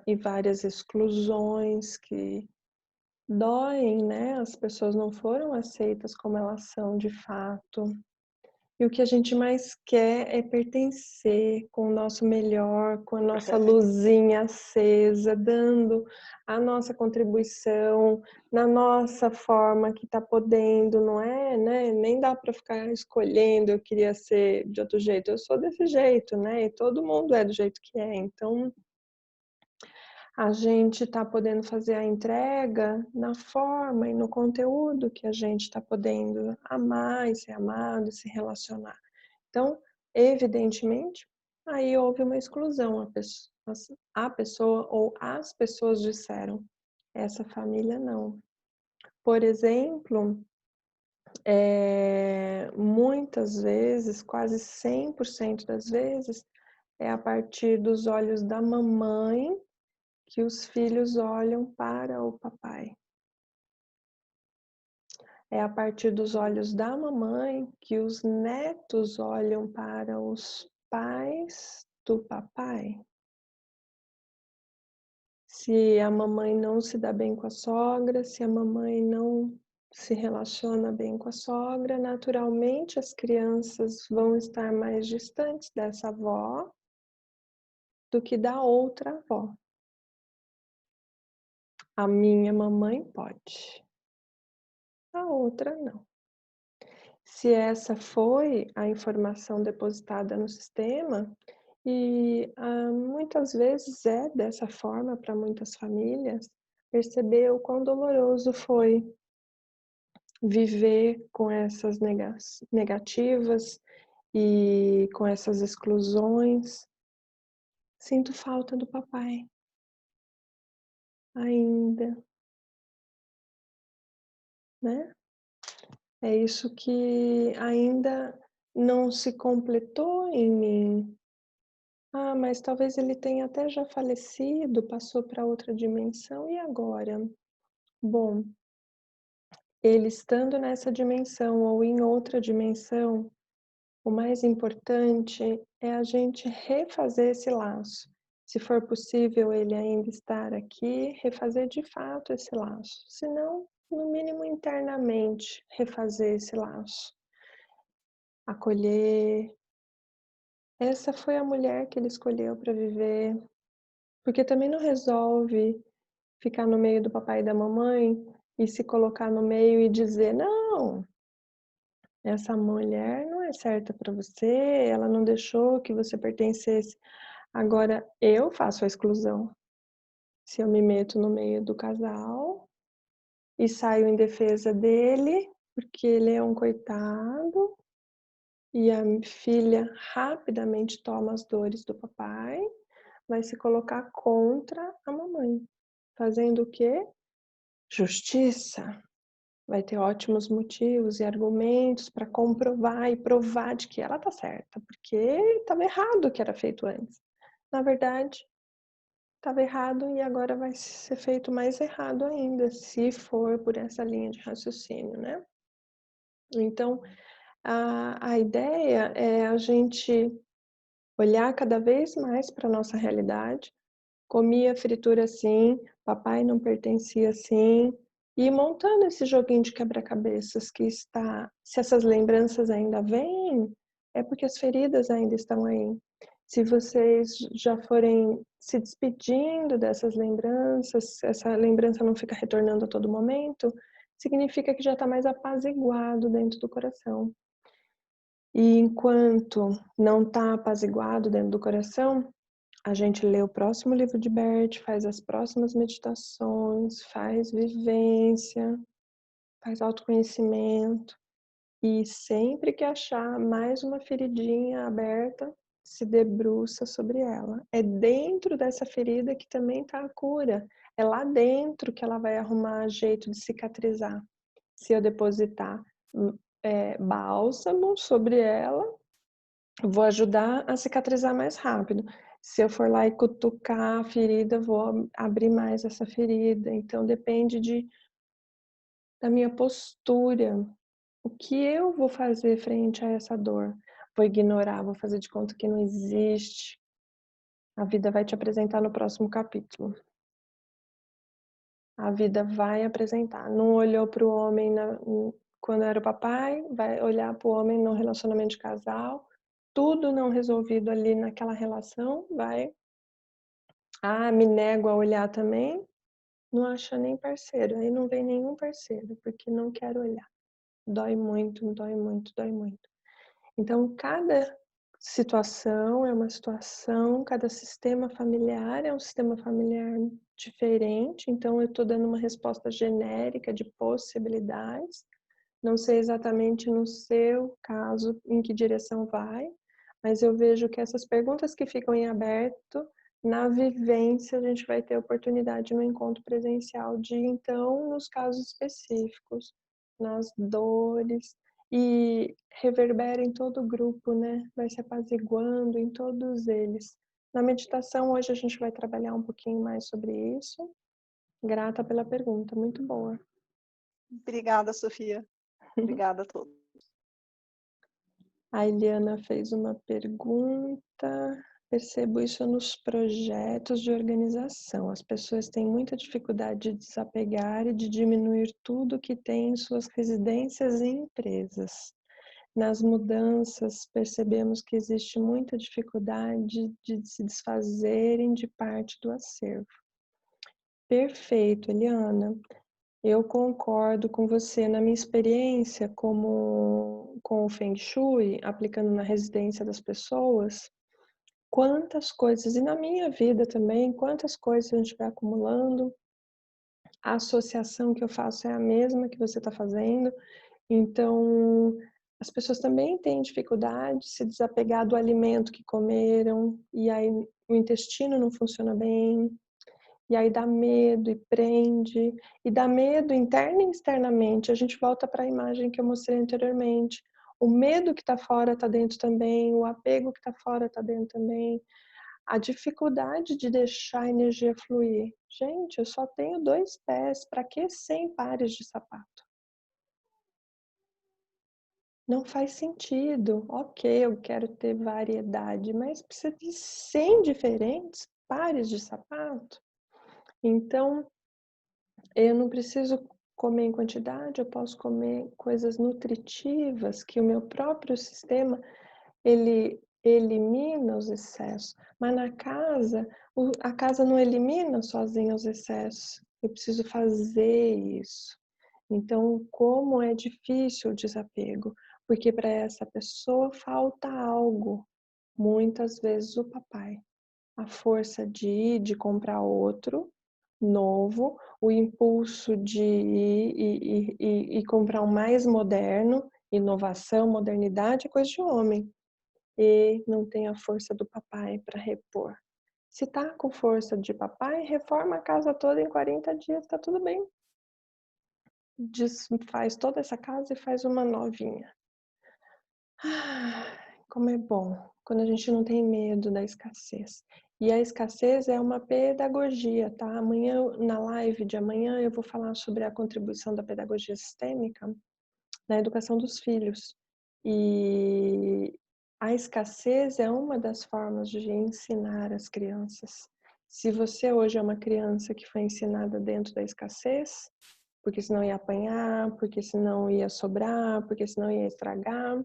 [SPEAKER 1] e várias exclusões que doem, né? As pessoas não foram aceitas como elas são de fato. E o que a gente mais quer é pertencer com o nosso melhor, com a nossa luzinha acesa, dando a nossa contribuição na nossa forma que está podendo, não é, né? Nem dá para ficar escolhendo, eu queria ser de outro jeito, eu sou desse jeito, né? E todo mundo é do jeito que é, então a gente está podendo fazer a entrega na forma e no conteúdo que a gente está podendo amar e ser amado, se relacionar. Então, evidentemente, aí houve uma exclusão. A pessoa ou as pessoas disseram, essa família não. Por exemplo, muitas vezes, quase 100% das vezes, é a partir dos olhos da mamãe que os filhos olham para o papai. É a partir dos olhos da mamãe que os netos olham para os pais do papai. Se a mamãe não se dá bem com a sogra, se a mamãe não se relaciona bem com a sogra, naturalmente as crianças vão estar mais distantes dessa avó do que da outra avó. A minha mamãe pode, a outra não. Se essa foi a informação depositada no sistema, e muitas vezes é dessa forma para muitas famílias, perceber o quão doloroso foi viver com essas negativas e com essas exclusões. Sinto falta do papai. Ainda. Né? É isso que ainda não se completou em mim. Ah, mas talvez ele tenha até já falecido, passou para outra dimensão, e agora? Bom, ele estando nessa dimensão ou em outra dimensão, o mais importante é a gente refazer esse laço. Se for possível ele ainda estar aqui, refazer de fato esse laço. Se não, no mínimo internamente, refazer esse laço. Acolher. Essa foi a mulher que ele escolheu para viver. Porque também não resolve ficar no meio do papai e da mamãe e se colocar no meio e dizer: não, essa mulher não é certa para você, ela não deixou que você pertencesse. Agora eu faço a exclusão. Se eu me meto no meio do casal e saio em defesa dele, porque ele é um coitado, e a filha rapidamente toma as dores do papai, vai se colocar contra a mamãe. Fazendo o quê? Justiça. Vai ter ótimos motivos e argumentos para comprovar e provar de que ela está certa, porque estava errado o que era feito antes. Na verdade, estava errado e agora vai ser feito mais errado ainda, se for por essa linha de raciocínio, né? Então, a ideia é a gente olhar cada vez mais para a nossa realidade. Comia fritura assim, papai não pertencia assim, e montando esse joguinho de quebra-cabeças que está, se essas lembranças ainda vêm, é porque as feridas ainda estão aí. Se vocês já forem se despedindo dessas lembranças, essa lembrança não fica retornando a todo momento, significa que já está mais apaziguado dentro do coração. E enquanto não está apaziguado dentro do coração, a gente lê o próximo livro de Bert, faz as próximas meditações, faz vivência, faz autoconhecimento, e sempre que achar mais uma feridinha aberta, se debruça sobre ela. É dentro dessa ferida que também está a cura. É lá dentro que ela vai arrumar jeito de cicatrizar. Se eu depositar bálsamo sobre ela, vou ajudar a cicatrizar mais rápido. Se eu for lá e cutucar a ferida, vou abrir mais essa ferida. Então, depende da minha postura. O que eu vou fazer frente a essa dor? Vou ignorar, vou fazer de conta que não existe. A vida vai te apresentar no próximo capítulo. A vida vai apresentar. Não olhou para o homem quando era o papai, vai olhar para o homem no relacionamento de casal. Tudo não resolvido ali naquela relação, vai. Ah, me nego a olhar também. Não acha nem parceiro. Aí não vem nenhum parceiro, porque não quero olhar. Dói muito, dói muito, dói muito. Então, cada situação é uma situação, cada sistema familiar é um sistema familiar diferente. Então, eu estou dando uma resposta genérica de possibilidades. Não sei exatamente no seu caso em que direção vai, mas eu vejo que essas perguntas que ficam em aberto, na vivência, a gente vai ter oportunidade no encontro presencial de, então, nos casos específicos, nas dores, e reverbera em todo o grupo, né? Vai se apaziguando em todos eles. Na meditação, hoje a gente vai trabalhar um pouquinho mais sobre isso. Grata pela pergunta, muito boa.
[SPEAKER 4] Obrigada, Sofia. Obrigada a todos.
[SPEAKER 1] A Eliana fez uma pergunta. Percebo isso nos projetos de organização. As pessoas têm muita dificuldade de desapegar e de diminuir tudo que tem em suas residências e empresas. Nas mudanças, percebemos que existe muita dificuldade de se desfazerem de parte do acervo. Perfeito, Eliana. Eu concordo com você. Na minha experiência com o Feng Shui, aplicando na residência das pessoas, quantas coisas, e na minha vida também, quantas coisas a gente vai acumulando. A associação que eu faço é a mesma que você está fazendo. Então, as pessoas também têm dificuldade de se desapegar do alimento que comeram, e aí o intestino não funciona bem, e aí dá medo e prende, e dá medo interna e externamente. A gente volta para a imagem que eu mostrei anteriormente. O medo que está fora está dentro também, o apego que está fora está dentro também. A dificuldade de deixar a energia fluir. Gente, eu só tenho 2 pés, para que 100 pares de sapato? Não faz sentido. Ok, eu quero ter variedade, mas precisa de 100 diferentes pares de sapato? Então, eu não preciso comer em quantidade, eu posso comer coisas nutritivas que o meu próprio sistema, ele elimina os excessos. Mas na casa, a casa não elimina sozinha os excessos. Eu preciso fazer isso. Então, como é difícil o desapego? Porque para essa pessoa falta algo. Muitas vezes o papai. A força de ir, de comprar outro, novo, o impulso de ir e comprar um mais moderno, inovação, modernidade, é coisa de homem. E não tem a força do papai para repor. Se tá com força de papai, reforma a casa toda em 40 dias, tá tudo bem. Desfaz toda essa casa e faz uma novinha. Como é bom quando a gente não tem medo da escassez. E a escassez é uma pedagogia, tá? Amanhã, na live de amanhã, eu vou falar sobre a contribuição da pedagogia sistêmica na educação dos filhos. E a escassez é uma das formas de ensinar as crianças. Se você hoje é uma criança que foi ensinada dentro da escassez, porque senão ia apanhar, porque senão ia sobrar, porque senão ia estragar,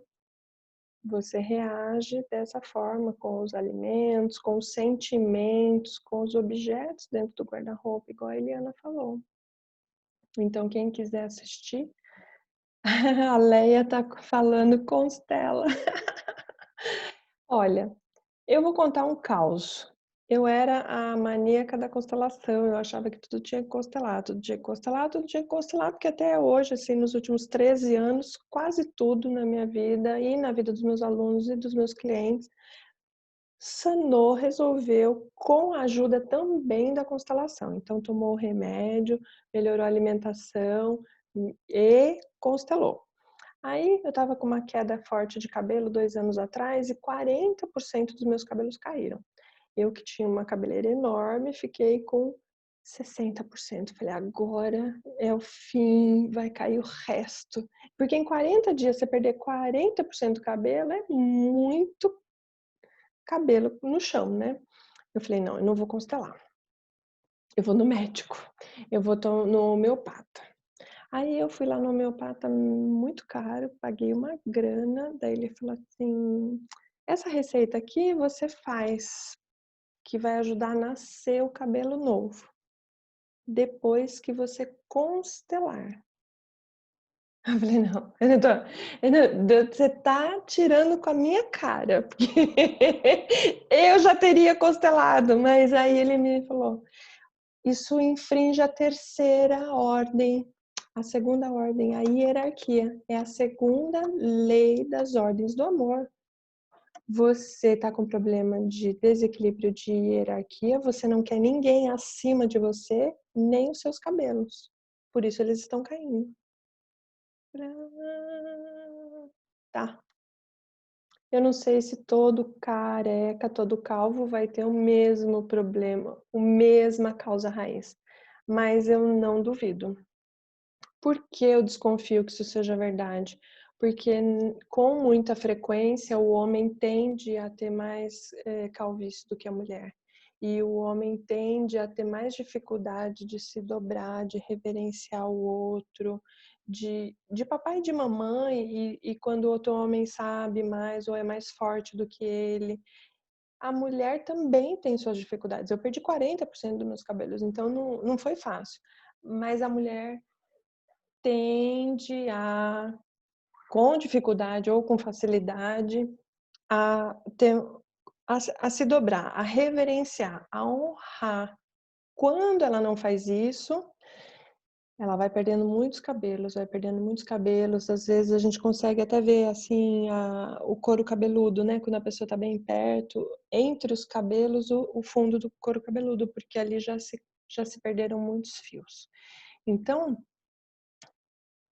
[SPEAKER 1] você reage dessa forma com os alimentos, com os sentimentos, com os objetos dentro do guarda-roupa, igual a Eliana falou. Então, quem quiser assistir, a Leia tá falando Constela. Olha, eu vou contar um caos. Eu era a maníaca da constelação, eu achava que tudo tinha que constelar, tudo tinha que constelar, tudo tinha que constelar, porque até hoje, assim, nos últimos 13 anos, quase tudo na minha vida e na vida dos meus alunos e dos meus clientes sanou, resolveu com a ajuda também da constelação. Então, tomou o remédio, melhorou a alimentação e constelou. Aí, eu estava com uma queda forte de cabelo 2 anos atrás e 40% dos meus cabelos caíram. Eu que tinha uma cabeleira enorme, fiquei com 60%. Falei, agora é o fim, vai cair o resto. Porque em 40 dias, você perder 40% do cabelo é muito cabelo no chão, né? Eu falei, não, eu não vou constelar. Eu vou no médico. Eu vou no homeopata. Aí eu fui lá no homeopata muito caro, paguei uma grana. Daí ele falou assim, essa receita aqui você faz, que vai ajudar a nascer o cabelo novo. Depois que você constelar. Eu falei, não, você tá tirando com a minha cara, porque eu já teria constelado, mas aí ele me falou, isso infringe a terceira ordem, a segunda ordem, a hierarquia, é a segunda lei das ordens do amor. Você tá com problema de desequilíbrio de hierarquia, você não quer ninguém acima de você, nem os seus cabelos, por isso eles estão caindo. Tá. Eu não sei se todo careca, todo calvo vai ter o mesmo problema, a mesma causa raiz, mas eu não duvido. Por que eu desconfio que isso seja verdade? Porque com muita frequência o homem tende a ter mais calvície do que a mulher. E o homem tende a ter mais dificuldade de se dobrar, de reverenciar o outro, de papai e de mamãe, e quando o outro homem sabe mais ou é mais forte do que ele. A mulher também tem suas dificuldades. Eu perdi 40% dos meus cabelos, então não foi fácil. Mas a mulher tende a, com dificuldade ou com facilidade, a ter, a se dobrar, a reverenciar, a honrar. Quando ela não faz isso, ela vai perdendo muitos cabelos, vai perdendo muitos cabelos. Às vezes a gente consegue até ver assim o couro cabeludo, né? Quando a pessoa está bem perto, entre os cabelos, o fundo do couro cabeludo, porque ali já se perderam muitos fios. Então,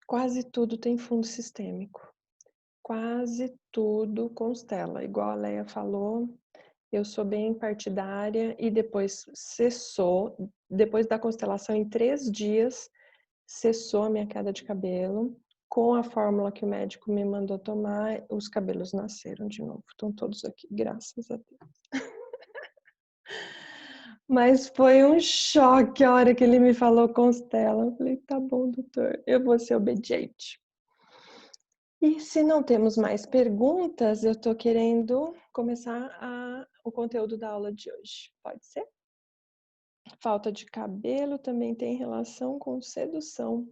[SPEAKER 1] quase tudo tem fundo sistêmico. Quase tudo constela. Igual a Leia falou, eu sou bem partidária e depois cessou. Depois da constelação, em 3 dias, cessou a minha queda de cabelo. Com a fórmula que o médico me mandou tomar, os cabelos nasceram de novo. Estão todos aqui, graças a Deus. Mas foi um choque a hora que ele me falou constela. Eu falei, tá bom, doutor, eu vou ser obediente. E se não temos mais perguntas, eu estou querendo começar o conteúdo da aula de hoje. Pode ser? Falta de cabelo também tem relação com sedução.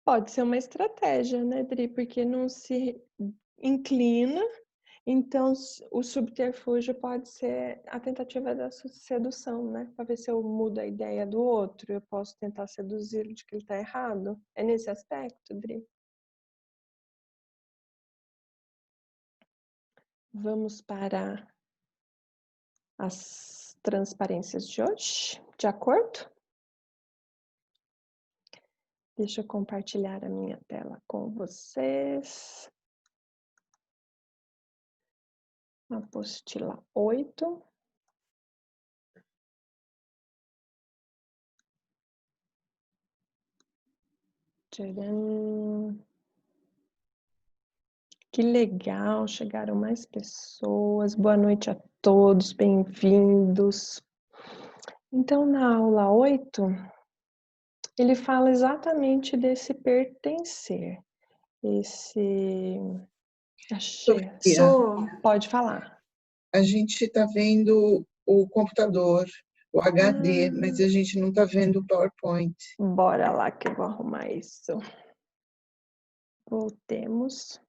[SPEAKER 1] Pode ser uma estratégia, né, Dri? Porque não se inclina, então o subterfúgio pode ser a tentativa da sedução, né? Para ver se eu mudo a ideia do outro, eu posso tentar seduzi-lo de que ele está errado. É nesse aspecto, Dri? Vamos para as transparências de hoje, de acordo? Deixa eu compartilhar a minha tela com vocês. Apostila 8. Tcharam. Que legal, chegaram mais pessoas. Boa noite a todos, bem-vindos. Então, na aula 8, ele fala exatamente desse pertencer. Achei. Pode falar.
[SPEAKER 5] A gente está vendo o computador, o HD, mas a gente não está vendo o PowerPoint.
[SPEAKER 1] Bora lá que eu vou arrumar isso. Voltemos.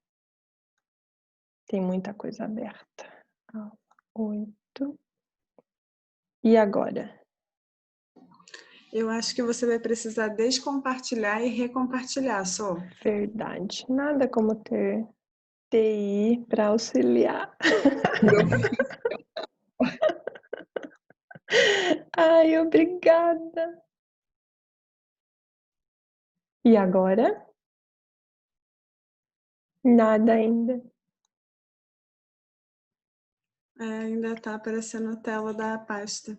[SPEAKER 1] Tem muita coisa aberta. 8. E agora?
[SPEAKER 6] Eu acho que você vai precisar descompartilhar e recompartilhar, Só.
[SPEAKER 1] Verdade. Nada como ter TI para auxiliar. Ai, obrigada. E agora? Nada ainda.
[SPEAKER 6] Ainda está aparecendo a tela da pasta.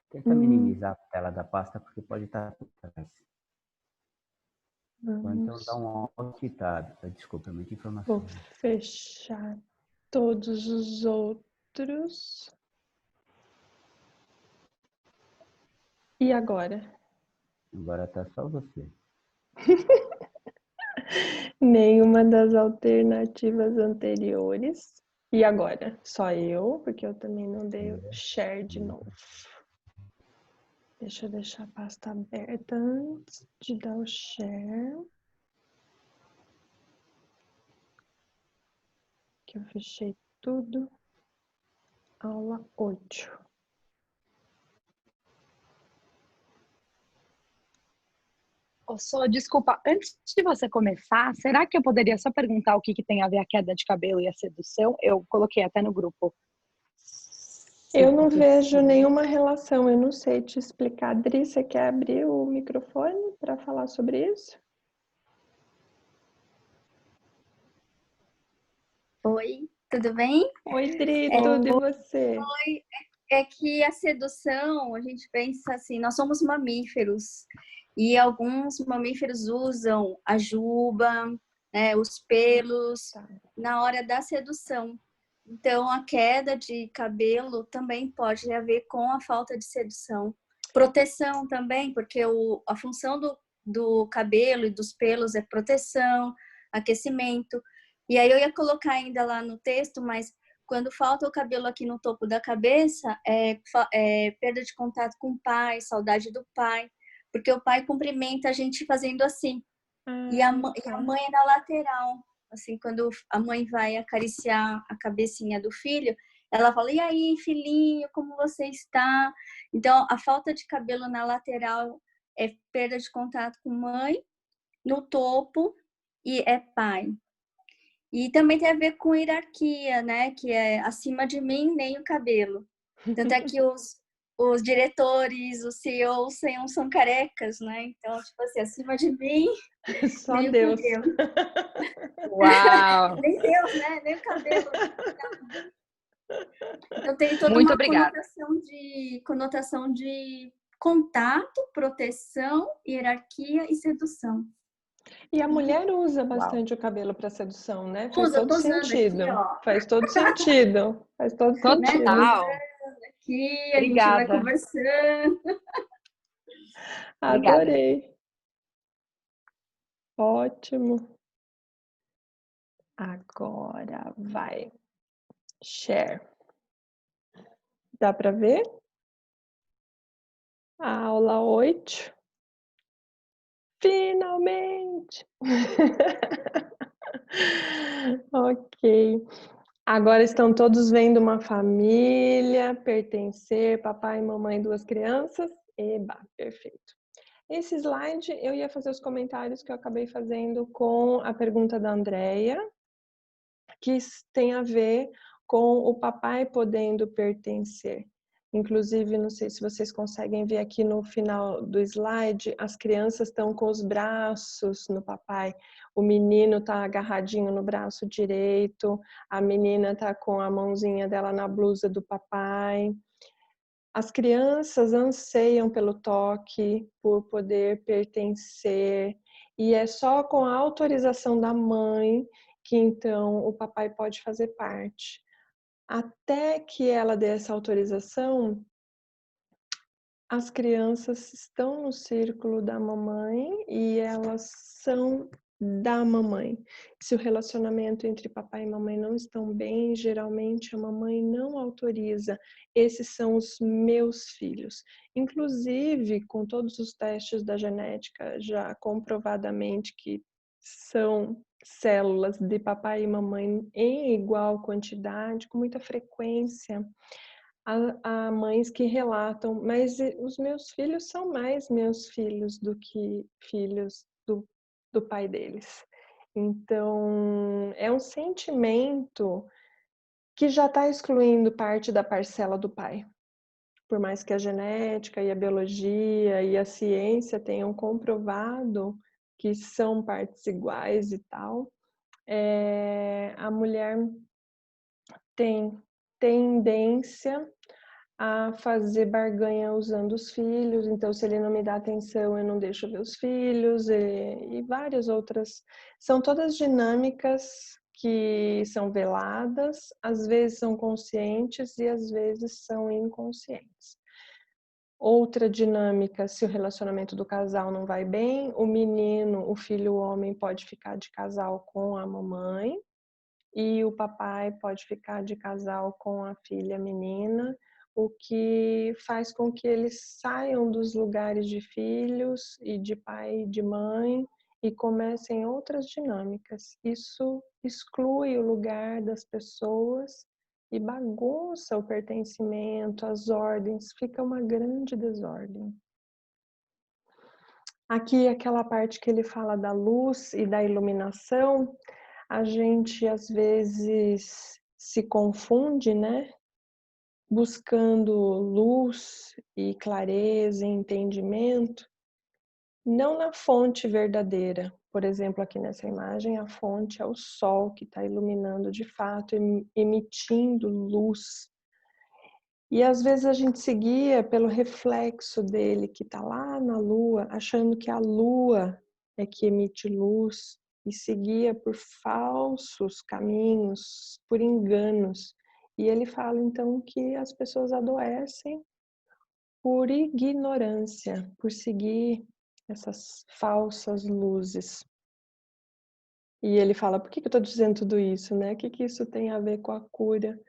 [SPEAKER 7] Tenta minimizar a tela da pasta, porque pode estar por trás. Ou então dá um alt tab. Desculpa, é muita informação.
[SPEAKER 1] Vou fechar todos os outros. E agora?
[SPEAKER 7] Agora está só você.
[SPEAKER 1] Nenhuma das alternativas anteriores. E agora? Só eu, porque eu também não dei o share de novo. Deixa eu deixar a pasta aberta antes de dar o share. Que eu fechei tudo. Aula 8.
[SPEAKER 8] Só, desculpa, antes de você começar, será que eu poderia só perguntar o que tem a ver a queda de cabelo e a sedução? Eu coloquei até no grupo.
[SPEAKER 1] Eu não vejo nenhuma relação, eu não sei te explicar. Adri, você quer abrir o microfone para falar sobre isso?
[SPEAKER 9] Oi, tudo bem?
[SPEAKER 1] Oi, Dri, tudo e você?
[SPEAKER 9] Oi, é que a sedução, a gente pensa assim, nós somos mamíferos E alguns mamíferos usam a juba, né, os pelos, na hora da sedução. Então, a queda de cabelo também pode ter a ver com a falta de sedução. Proteção também, porque a função do cabelo e dos pelos é proteção, aquecimento. E aí eu ia colocar ainda lá no texto, mas quando falta o cabelo aqui no topo da cabeça, é perda de contato com o pai, saudade do pai, porque o pai cumprimenta a gente fazendo assim. E a mãe é na lateral. Assim, quando a mãe vai acariciar a cabecinha do filho, ela fala, e aí, filhinho, como você está? Então, a falta de cabelo na lateral é perda de contato com mãe, no topo, e é pai. E também tem a ver com hierarquia, né? Que é acima de mim, nem o cabelo. Tanto é que os diretores, os CEOs são carecas, né? Então, tipo assim, acima de mim,
[SPEAKER 1] Só
[SPEAKER 9] nem
[SPEAKER 1] Deus.
[SPEAKER 9] o cabelo.
[SPEAKER 3] Uau!
[SPEAKER 9] Nem Deus, né? Nem o cabelo. Então, tem toda
[SPEAKER 8] Muito
[SPEAKER 9] uma
[SPEAKER 8] obrigada.
[SPEAKER 9] conotação de contato, proteção, hierarquia e sedução.
[SPEAKER 1] E a mulher usa bastante o cabelo para sedução, né? Faz
[SPEAKER 9] Usa, eu
[SPEAKER 1] todo
[SPEAKER 9] tô usando
[SPEAKER 1] sentido.
[SPEAKER 9] aqui, ó.
[SPEAKER 1] Faz todo sentido. Faz todo sentido.
[SPEAKER 8] Total.
[SPEAKER 9] Aqui, a gente vai
[SPEAKER 8] Obrigada.
[SPEAKER 9] conversando.
[SPEAKER 8] Obrigada.
[SPEAKER 1] Adorei. Ótimo. Agora vai. Share. Dá para ver? A aula 8. Finalmente! Ok. Agora estão todos vendo uma família, pertencer, papai, mamãe, 2 crianças. Eba, perfeito. Esse slide eu ia fazer os comentários que eu acabei fazendo com a pergunta da Andrea, que tem a ver com o papai podendo pertencer. Inclusive, não sei se vocês conseguem ver aqui no final do slide, as crianças estão com os braços no papai. O menino está agarradinho no braço direito, a menina está com a mãozinha dela na blusa do papai. As crianças anseiam pelo toque, por poder pertencer, e é só com a autorização da mãe que então o papai pode fazer parte. Até que ela dê essa autorização, as crianças estão no círculo da mamãe e elas são da mamãe. Se o relacionamento entre papai e mamãe não estão bem, geralmente a mamãe não autoriza. Esses são os meus filhos. Inclusive, com todos os testes da genética já comprovadamente que são células de papai e mamãe em igual quantidade, com muita frequência. Há mães que relatam, mas os meus filhos são mais meus filhos do que filhos do pai deles. Então, é um sentimento que já está excluindo parte da parcela do pai. Por mais que a genética e a biologia e a ciência tenham comprovado que são partes iguais e tal, a mulher tem tendência a fazer barganha usando os filhos. Então, se ele não me dá atenção, eu não deixo ver os filhos, e várias outras. São todas dinâmicas que são veladas, às vezes são conscientes e às vezes são inconscientes. Outra dinâmica, se o relacionamento do casal não vai bem, o menino, o filho homem pode ficar de casal com a mamãe e o papai pode ficar de casal com a filha menina, o que faz com que eles saiam dos lugares de filhos e de pai e de mãe e comecem outras dinâmicas. Isso exclui o lugar das pessoas e bagunça o pertencimento, as ordens, fica uma grande desordem. Aqui, aquela parte que ele fala da luz e da iluminação, a gente às vezes se confunde, né? Buscando luz e clareza e entendimento, não na fonte verdadeira. Por exemplo, aqui nessa imagem, a fonte é o sol que está iluminando de fato, emitindo luz. E às vezes a gente seguia pelo reflexo dele que está lá na lua, achando que a lua é que emite luz, e seguia por falsos caminhos, por enganos. E ele fala então que as pessoas adoecem por ignorância, por seguir essas falsas luzes. E ele fala, por que eu estou dizendo tudo isso, né? O que isso tem a ver com a cura?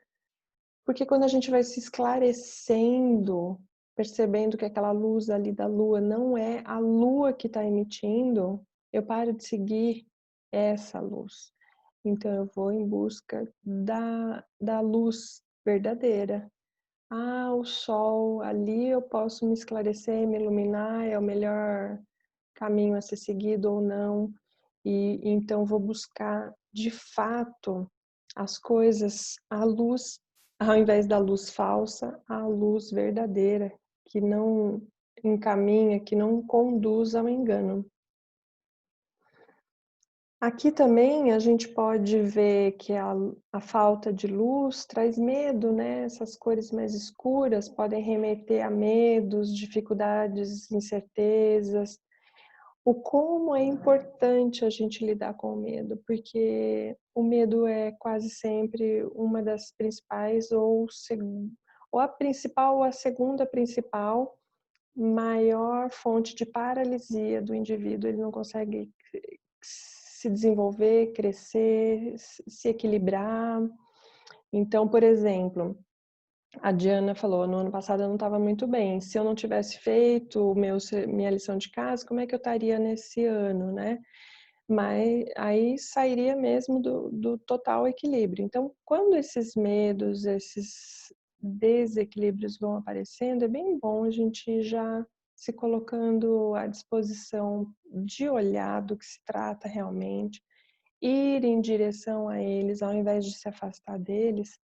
[SPEAKER 1] Porque quando a gente vai se esclarecendo, percebendo que aquela luz ali da lua não é a lua que está emitindo, eu paro de seguir essa luz. Então eu vou em busca da luz verdadeira. Ah, o sol, ali eu posso me esclarecer, me iluminar, é o melhor caminho a ser seguido ou não. E então vou buscar de fato as coisas, a luz, ao invés da luz falsa, a luz verdadeira, que não encaminha, que não conduz ao engano. Aqui também a gente pode ver que a falta de luz traz medo, né? Essas cores mais escuras podem remeter a medos, dificuldades, incertezas. O como é importante a gente lidar com o medo, porque o medo é quase sempre uma das principais, ou a principal, ou a segunda principal, maior fonte de paralisia do indivíduo. Ele não consegue se desenvolver, crescer, se equilibrar. Então, por exemplo, a Diana falou, no ano passado eu não estava muito bem. Se eu não tivesse feito minha lição de casa, como é que eu estaria nesse ano, né? Mas aí sairia mesmo do total equilíbrio. Então, quando esses medos, esses desequilíbrios vão aparecendo, é bem bom a gente já se colocando à disposição de olhar do que se trata realmente, ir em direção a eles, ao invés de se afastar deles,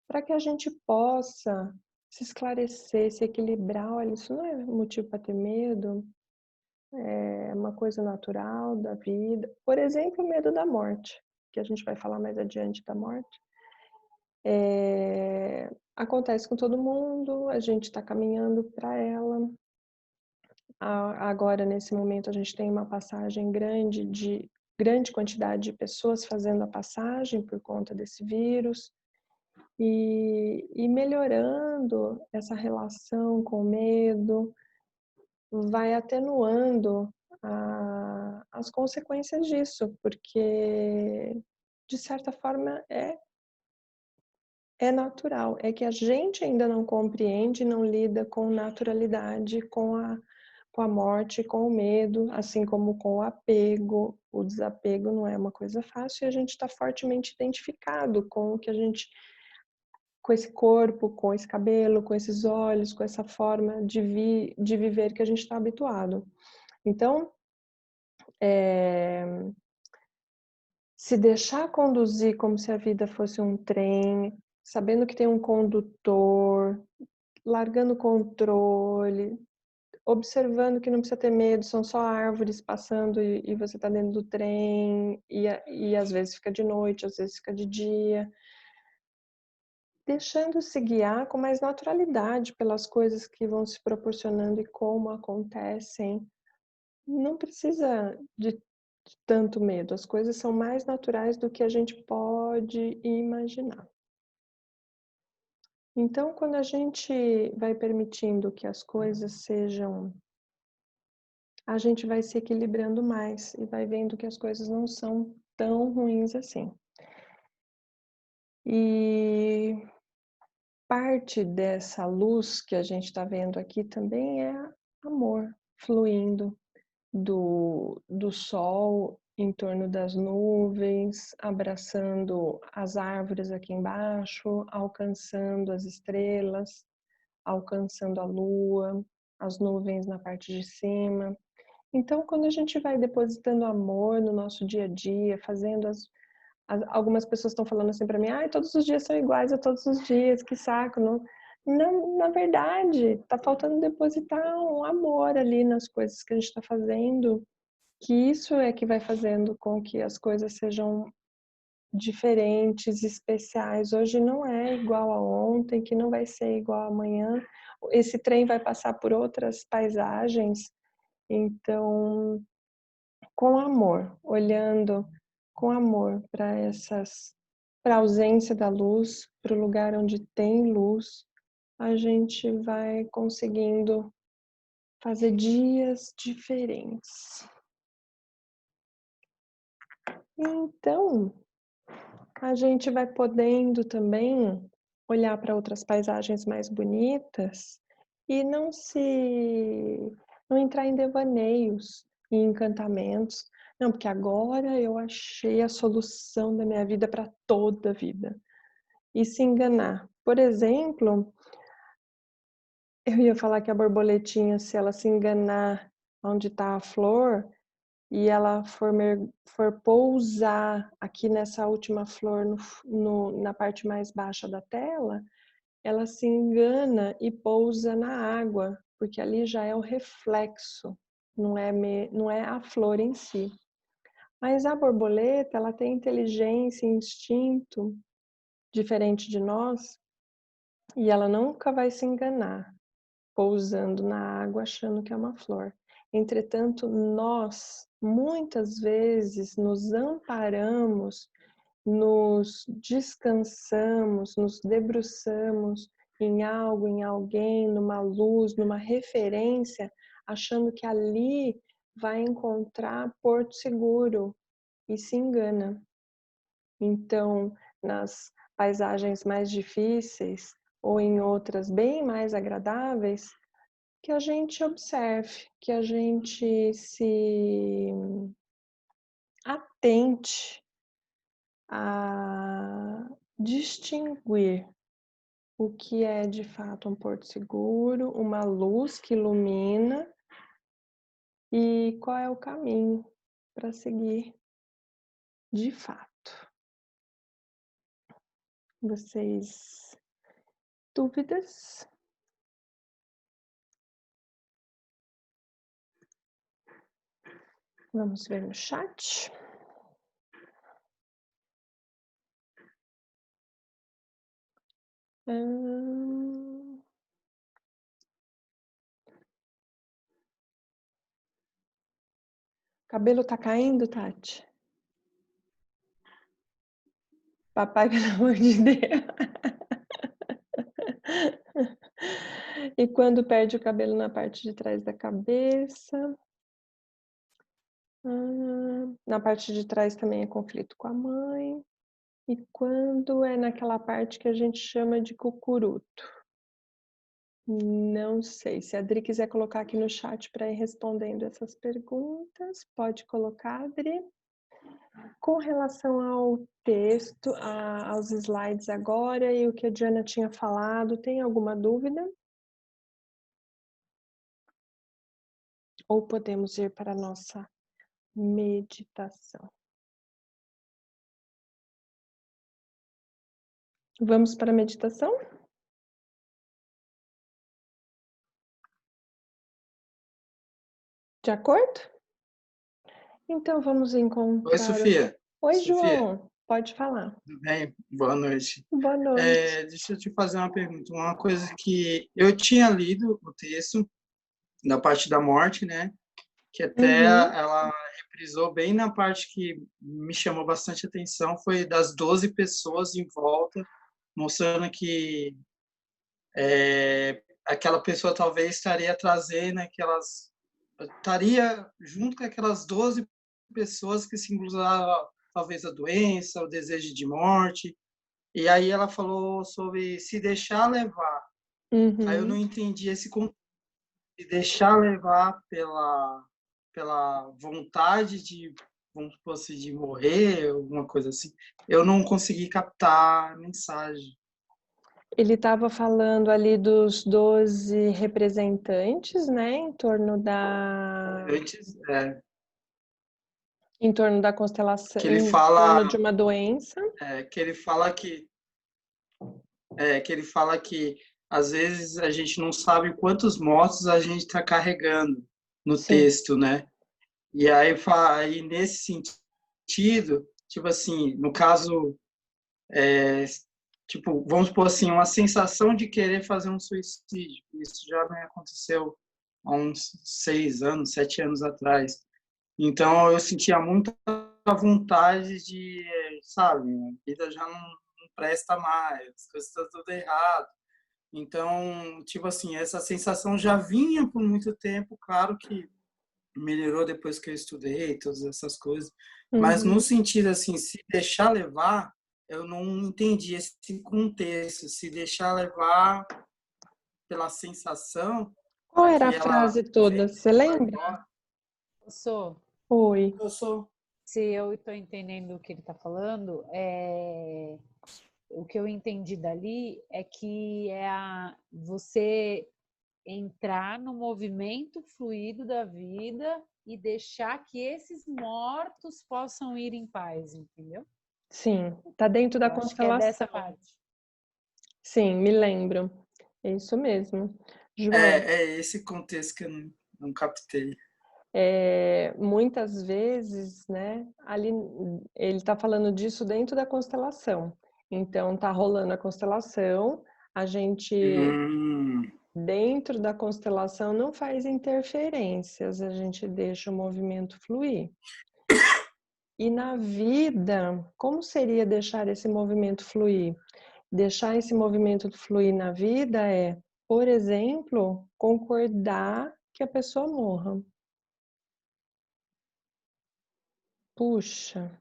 [SPEAKER 1] para que a gente possa se esclarecer, se equilibrar. Olha, isso não é motivo para ter medo, é uma coisa natural da vida. Por exemplo, o medo da morte, que a gente vai falar mais adiante da morte. Acontece com todo mundo, a gente está caminhando para ela. Agora, nesse momento, a gente tem uma passagem grande quantidade de pessoas fazendo a passagem por conta desse vírus. E melhorando essa relação com o medo, vai atenuando as consequências disso, porque, de certa forma, é natural. É que a gente ainda não compreende, não lida com naturalidade, com a morte, com o medo, assim como com o apego. O desapego não é uma coisa fácil e a gente está fortemente identificado com o que a gente, com esse corpo, com esse cabelo, com esses olhos, com essa forma de viver que a gente está habituado. Então, se deixar conduzir como se a vida fosse um trem, sabendo que tem um condutor, largando o controle, observando que não precisa ter medo, são só árvores passando e você está dentro do trem, e às vezes fica de noite, às vezes fica de dia. Deixando-se guiar com mais naturalidade pelas coisas que vão se proporcionando e como acontecem. Não precisa de tanto medo, as coisas são mais naturais do que a gente pode imaginar. Então, quando a gente vai permitindo que as coisas sejam, a gente vai se equilibrando mais e vai vendo que as coisas não são tão ruins assim. E parte dessa luz que a gente está vendo aqui também é amor fluindo do sol em torno das nuvens, abraçando as árvores aqui embaixo, alcançando as estrelas, alcançando a lua, as nuvens na parte de cima. Então, quando a gente vai depositando amor no nosso dia a dia, fazendo algumas pessoas estão falando assim para mim, todos os dias são iguais a todos os dias, que saco. Não, na verdade, tá faltando depositar um amor ali nas coisas que a gente está fazendo, que isso é que vai fazendo com que as coisas sejam diferentes, especiais. Hoje não é igual a ontem, que não vai ser igual a amanhã. Esse trem vai passar por outras paisagens, então, com amor, olhando com amor para a ausência da luz, para o lugar onde tem luz, a gente vai conseguindo fazer dias diferentes. Então, a gente vai podendo também olhar para outras paisagens mais bonitas e não entrar em devaneios e encantamentos. Não, porque agora eu achei a solução da minha vida para toda a vida. E se enganar. Por exemplo, eu ia falar que a borboletinha, se ela se enganar onde está a flor, e ela for pousar aqui nessa última flor na parte mais baixa da tela, ela se engana e pousa na água, porque ali já é o reflexo, não é a flor em si. Mas a borboleta, ela tem inteligência e instinto diferente de nós, e ela nunca vai se enganar, pousando na água achando que é uma flor. Entretanto, nós muitas vezes nos amparamos, nos descansamos, nos debruçamos em algo, em alguém, numa luz, numa referência, achando que ali vai encontrar porto seguro e se engana. Então, nas paisagens mais difíceis ou em outras bem mais agradáveis, que a gente observe, que a gente se atente a distinguir o que é de fato um porto seguro, uma luz que ilumina e qual é o caminho para seguir de fato. Vocês, dúvidas? Vamos ver no chat. Cabelo tá caindo, Tati? Papai, pelo amor de Deus. E quando perde o cabelo na parte de trás da cabeça? Na parte de trás também é conflito com a mãe. E quando é naquela parte que a gente chama de cucuruto? Não sei. Se a Adri quiser colocar aqui no chat para ir respondendo essas perguntas, pode colocar, Adri. Com relação ao texto, aos slides agora e o que a Diana tinha falado, tem alguma dúvida? Ou podemos ir para a nossa meditação? Vamos para a meditação? De acordo? Então vamos encontrar...
[SPEAKER 10] Oi, Sofia.
[SPEAKER 1] Oi,
[SPEAKER 10] Sofia.
[SPEAKER 1] João. Pode falar.
[SPEAKER 10] Tudo bem? Boa noite.
[SPEAKER 1] Boa noite.
[SPEAKER 10] Deixa eu te fazer uma pergunta. Uma coisa que eu tinha lido o texto da parte da morte, né? Que até ela reprisou bem na parte que me chamou bastante atenção, foi das 12 pessoas em volta, mostrando que aquela pessoa talvez estaria trazendo estaria junto com aquelas 12 pessoas que simbolizavam talvez a doença, o desejo de morte. E aí ela falou sobre se deixar levar. Aí eu não entendi esse conceito de deixar levar pela vontade de, vamos supor assim, de morrer, alguma coisa assim. Eu não consegui captar a mensagem.
[SPEAKER 1] Ele estava falando ali dos 12 representantes, né, em torno da... Em torno da constelação,
[SPEAKER 10] que ele fala,
[SPEAKER 1] em torno de uma doença.
[SPEAKER 10] Que ele fala que às vezes a gente não sabe quantos mortos a gente está carregando no texto, né? E aí nesse sentido, tipo assim, no caso, tipo, vamos supor assim, uma sensação de querer fazer um suicídio. Isso já me aconteceu há uns 6 anos, 7 anos atrás. Então, eu sentia muita vontade de, sabe, a vida já não presta mais, as coisas estão tudo errado. Então, tipo assim, essa sensação já vinha por muito tempo, claro que melhorou depois que eu estudei, todas essas coisas, mas no sentido assim, se deixar levar, eu não entendi esse contexto, se deixar levar pela sensação
[SPEAKER 1] Qual
[SPEAKER 10] para
[SPEAKER 1] era a
[SPEAKER 10] que ela
[SPEAKER 1] frase toda?
[SPEAKER 10] venha
[SPEAKER 1] Você lembra?
[SPEAKER 10] embora.
[SPEAKER 1] Oi.
[SPEAKER 10] Eu sou.
[SPEAKER 3] Se eu estou entendendo o que ele está falando, o que eu entendi dali é que você entrar no movimento fluido da vida e deixar que esses mortos possam ir em paz, entendeu?
[SPEAKER 1] Sim, tá dentro da
[SPEAKER 3] Eu acho que é
[SPEAKER 1] constelação.
[SPEAKER 3] dessa parte.
[SPEAKER 1] Sim, me lembro. É isso mesmo. João,
[SPEAKER 10] É esse contexto que eu não captei.
[SPEAKER 1] muitas vezes, né, ali ele está falando disso dentro da constelação. Então, tá rolando a constelação, a gente dentro da constelação não faz interferências, a gente deixa o movimento fluir. E na vida, como seria deixar esse movimento fluir? Deixar esse movimento fluir na vida é, por exemplo, concordar que a pessoa morra. Puxa,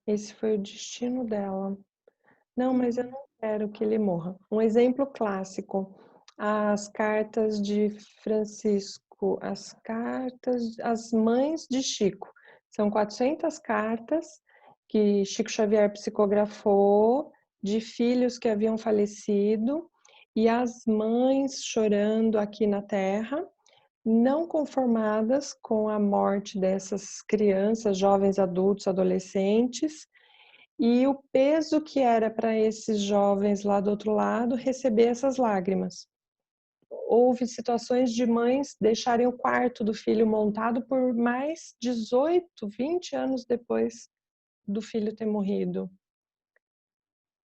[SPEAKER 1] esse foi o destino dela. Não, mas eu não quero que ele morra. Um exemplo clássico, as cartas de Francisco, as mães de Chico. São 400 cartas que Chico Xavier psicografou de filhos que haviam falecido e as mães chorando aqui na Terra, não conformadas com a morte dessas crianças, jovens, adultos, adolescentes, e o peso que era para esses jovens lá do outro lado receber essas lágrimas. Houve situações de mães deixarem o quarto do filho montado por mais 18, 20 anos depois do filho ter morrido.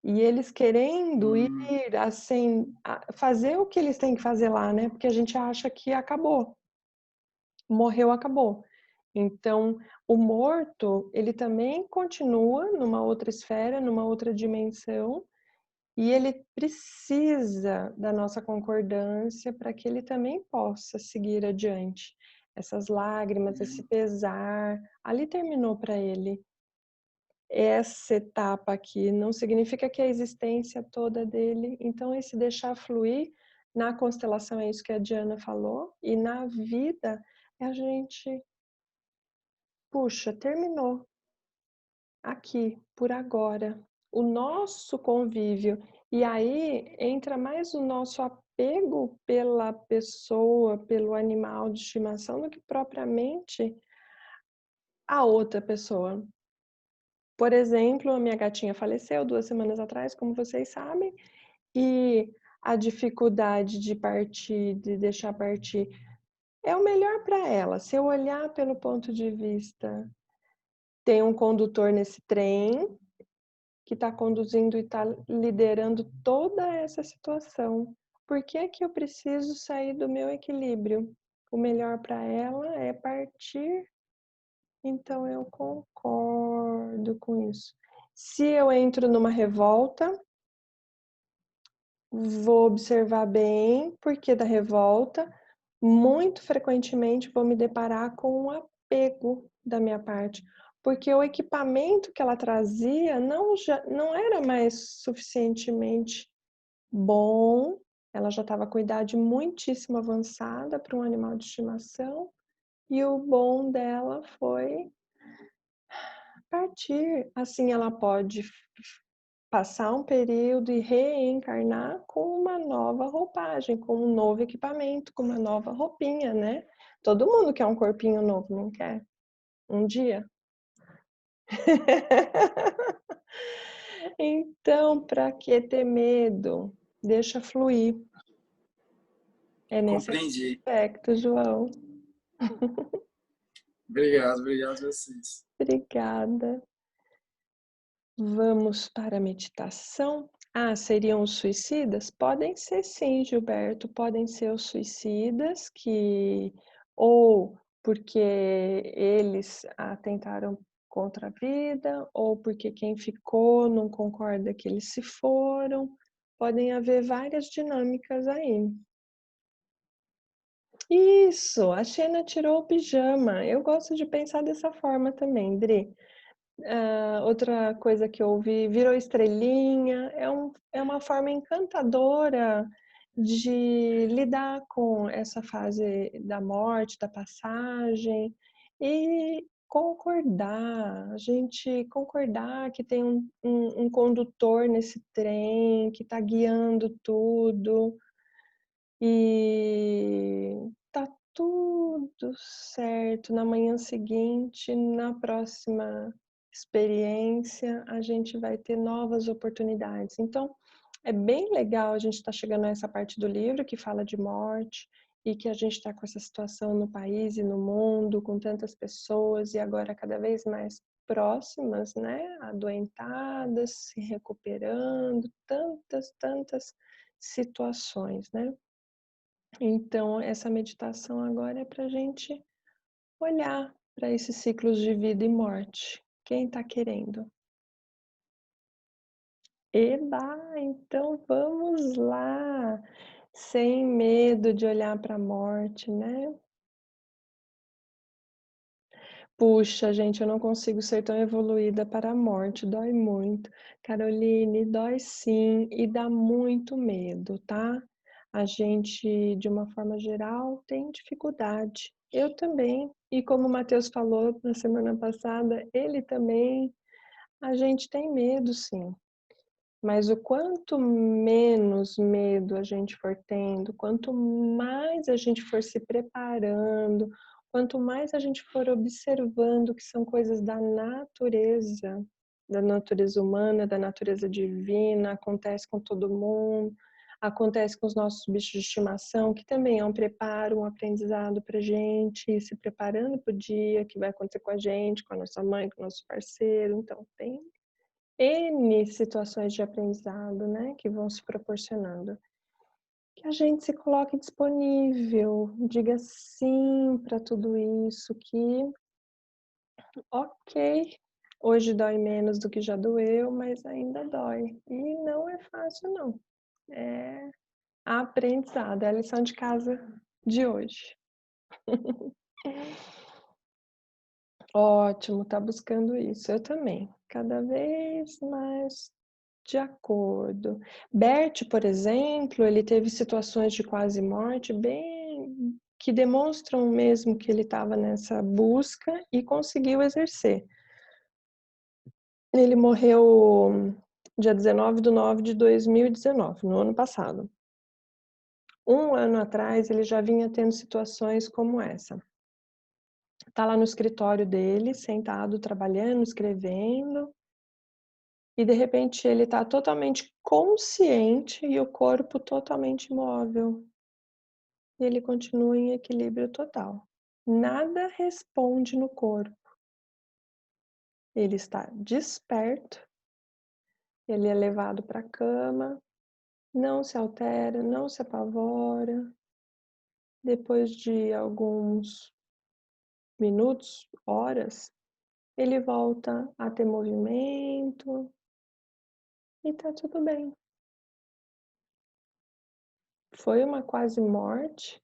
[SPEAKER 1] E eles querendo ir, assim, fazer o que eles têm que fazer lá, né? Porque a gente acha que acabou. Morreu, acabou. Então, o morto, ele também continua numa outra esfera, numa outra dimensão, e ele precisa da nossa concordância para que ele também possa seguir adiante. Essas lágrimas, esse pesar, ali terminou para ele. Essa etapa aqui não significa que a existência toda dele. Então, esse deixar fluir na constelação é isso que a Diana falou, e na vida é a gente, puxa, terminou aqui, por agora, o nosso convívio. E aí entra mais o nosso apego pela pessoa, pelo animal de estimação, do que propriamente a outra pessoa. Por exemplo, a minha gatinha faleceu 2 semanas atrás, como vocês sabem, e a dificuldade de partir, de deixar partir, é o melhor para ela. Se eu olhar pelo ponto de vista, tem um condutor nesse trem que está conduzindo e está liderando toda essa situação. Por que é que eu preciso sair do meu equilíbrio? O melhor para ela é partir, então eu concordo com isso. Se eu entro numa revolta, vou observar bem por que da revolta. Muito frequentemente vou me deparar com um apego da minha parte, porque o equipamento que ela trazia não era mais suficientemente bom, ela já estava com idade muitíssimo avançada para um animal de estimação, e o bom dela foi partir. Assim, ela pode passar um período e reencarnar com uma nova roupagem, com um novo equipamento, com uma nova roupinha, né? Todo mundo quer um corpinho novo, não quer? Um dia. Então, para que ter medo? Deixa fluir. É nesse aspecto, João.
[SPEAKER 10] Obrigado a vocês.
[SPEAKER 1] Obrigada. Vamos para a meditação. Ah, seriam os suicidas? Podem ser sim, Gilberto, podem ser os suicidas que ou porque eles atentaram contra a vida, ou porque quem ficou não concorda que eles se foram. Podem haver várias dinâmicas aí. Isso, a Xena tirou o pijama. Eu gosto de pensar dessa forma também, Dri. Outra coisa que eu ouvi, virou estrelinha, é uma forma encantadora de lidar com essa fase da morte, da passagem, e concordar, a gente concordar que tem um condutor nesse trem, que está guiando tudo, e tá tudo certo. Na manhã seguinte, na próxima experiência, a gente vai ter novas oportunidades. Então, é bem legal a gente estar chegando a essa parte do livro que fala de morte e que a gente está com essa situação no país e no mundo, com tantas pessoas e agora cada vez mais próximas, né, adoentadas, se recuperando, tantas situações, né? Então, essa meditação agora é para a gente olhar para esses ciclos de vida e morte. Quem está querendo? Eba, então vamos lá, sem medo de olhar para a morte, né? Puxa, gente, eu não consigo ser tão evoluída para a morte, dói muito. Caroline, dói sim e dá muito medo, tá? A gente, de uma forma geral, tem dificuldade. Eu também. E como o Matheus falou na semana passada, ele também. A gente tem medo, sim. Mas o quanto menos medo a gente for tendo, quanto mais a gente for se preparando, quanto mais a gente for observando que são coisas da natureza humana, da natureza divina, acontece com todo mundo, acontece com os nossos bichos de estimação, que também é um preparo, um aprendizado para a gente, ir se preparando para o dia que vai acontecer com a gente, com a nossa mãe, com o nosso parceiro. Então, tem N situações de aprendizado, né, que vão se proporcionando. Que a gente se coloque disponível, diga sim para tudo isso, que ok, hoje dói menos do que já doeu, mas ainda dói. E não é fácil, não. É aprendizado, é a lição de casa de hoje. Ótimo, tá buscando isso. Eu também. Cada vez mais de acordo. Bert, por exemplo, ele teve situações de quase morte bem que demonstram mesmo que ele estava nessa busca e conseguiu exercer. Ele morreu dia 19/9/2019, no ano passado. Um ano atrás, ele já vinha tendo situações como essa. Tá lá no escritório dele, sentado, trabalhando, escrevendo, e de repente ele tá totalmente consciente e o corpo totalmente imóvel. E ele continua em equilíbrio total. Nada responde no corpo. Ele está desperto, ele é levado para a cama, não se altera, não se apavora. Depois de alguns minutos, horas, ele volta a ter movimento e tá tudo bem. Foi uma quase morte,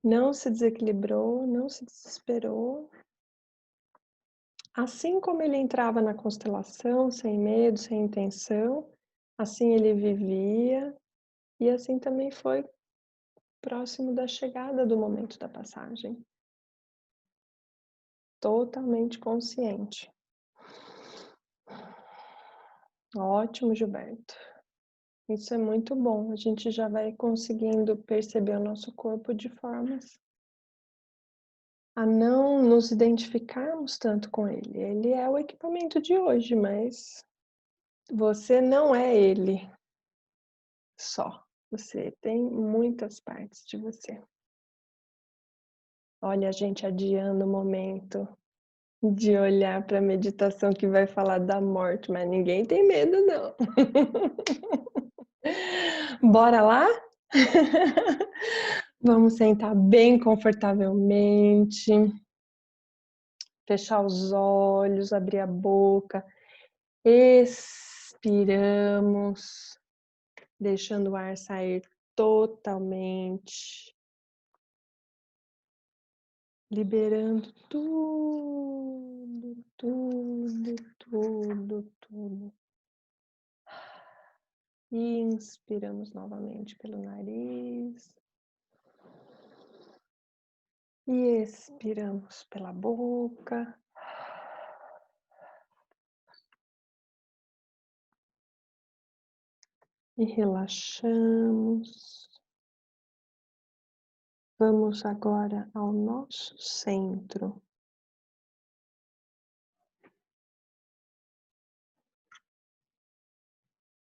[SPEAKER 1] não se desequilibrou, não se desesperou. Assim como ele entrava na constelação, sem medo, sem intenção, assim ele vivia, e assim também foi próximo da chegada do momento da passagem. Totalmente consciente. Ótimo, Gilberto. Isso é muito bom. A gente já vai conseguindo perceber o nosso corpo de formas a não nos identificarmos tanto com ele. Ele é o equipamento de hoje, mas você não é ele só. Você tem muitas partes de você. Olha a gente adiando o momento de olhar para a meditação que vai falar da morte, mas ninguém tem medo, não. Bora lá? Vamos sentar bem confortavelmente, fechar os olhos, abrir a boca, expiramos, deixando o ar sair totalmente, liberando tudo, tudo, tudo, tudo. Inspiramos novamente pelo nariz. E expiramos pela boca. E relaxamos. Vamos agora ao nosso centro.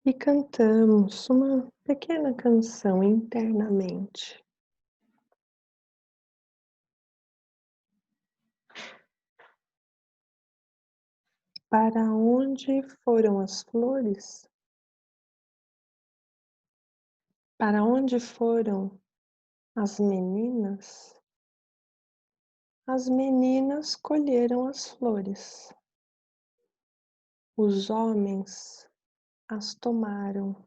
[SPEAKER 1] E cantamos uma pequena canção internamente. Para onde foram as flores? Para onde foram as meninas? As meninas colheram as flores. Os homens as tomaram.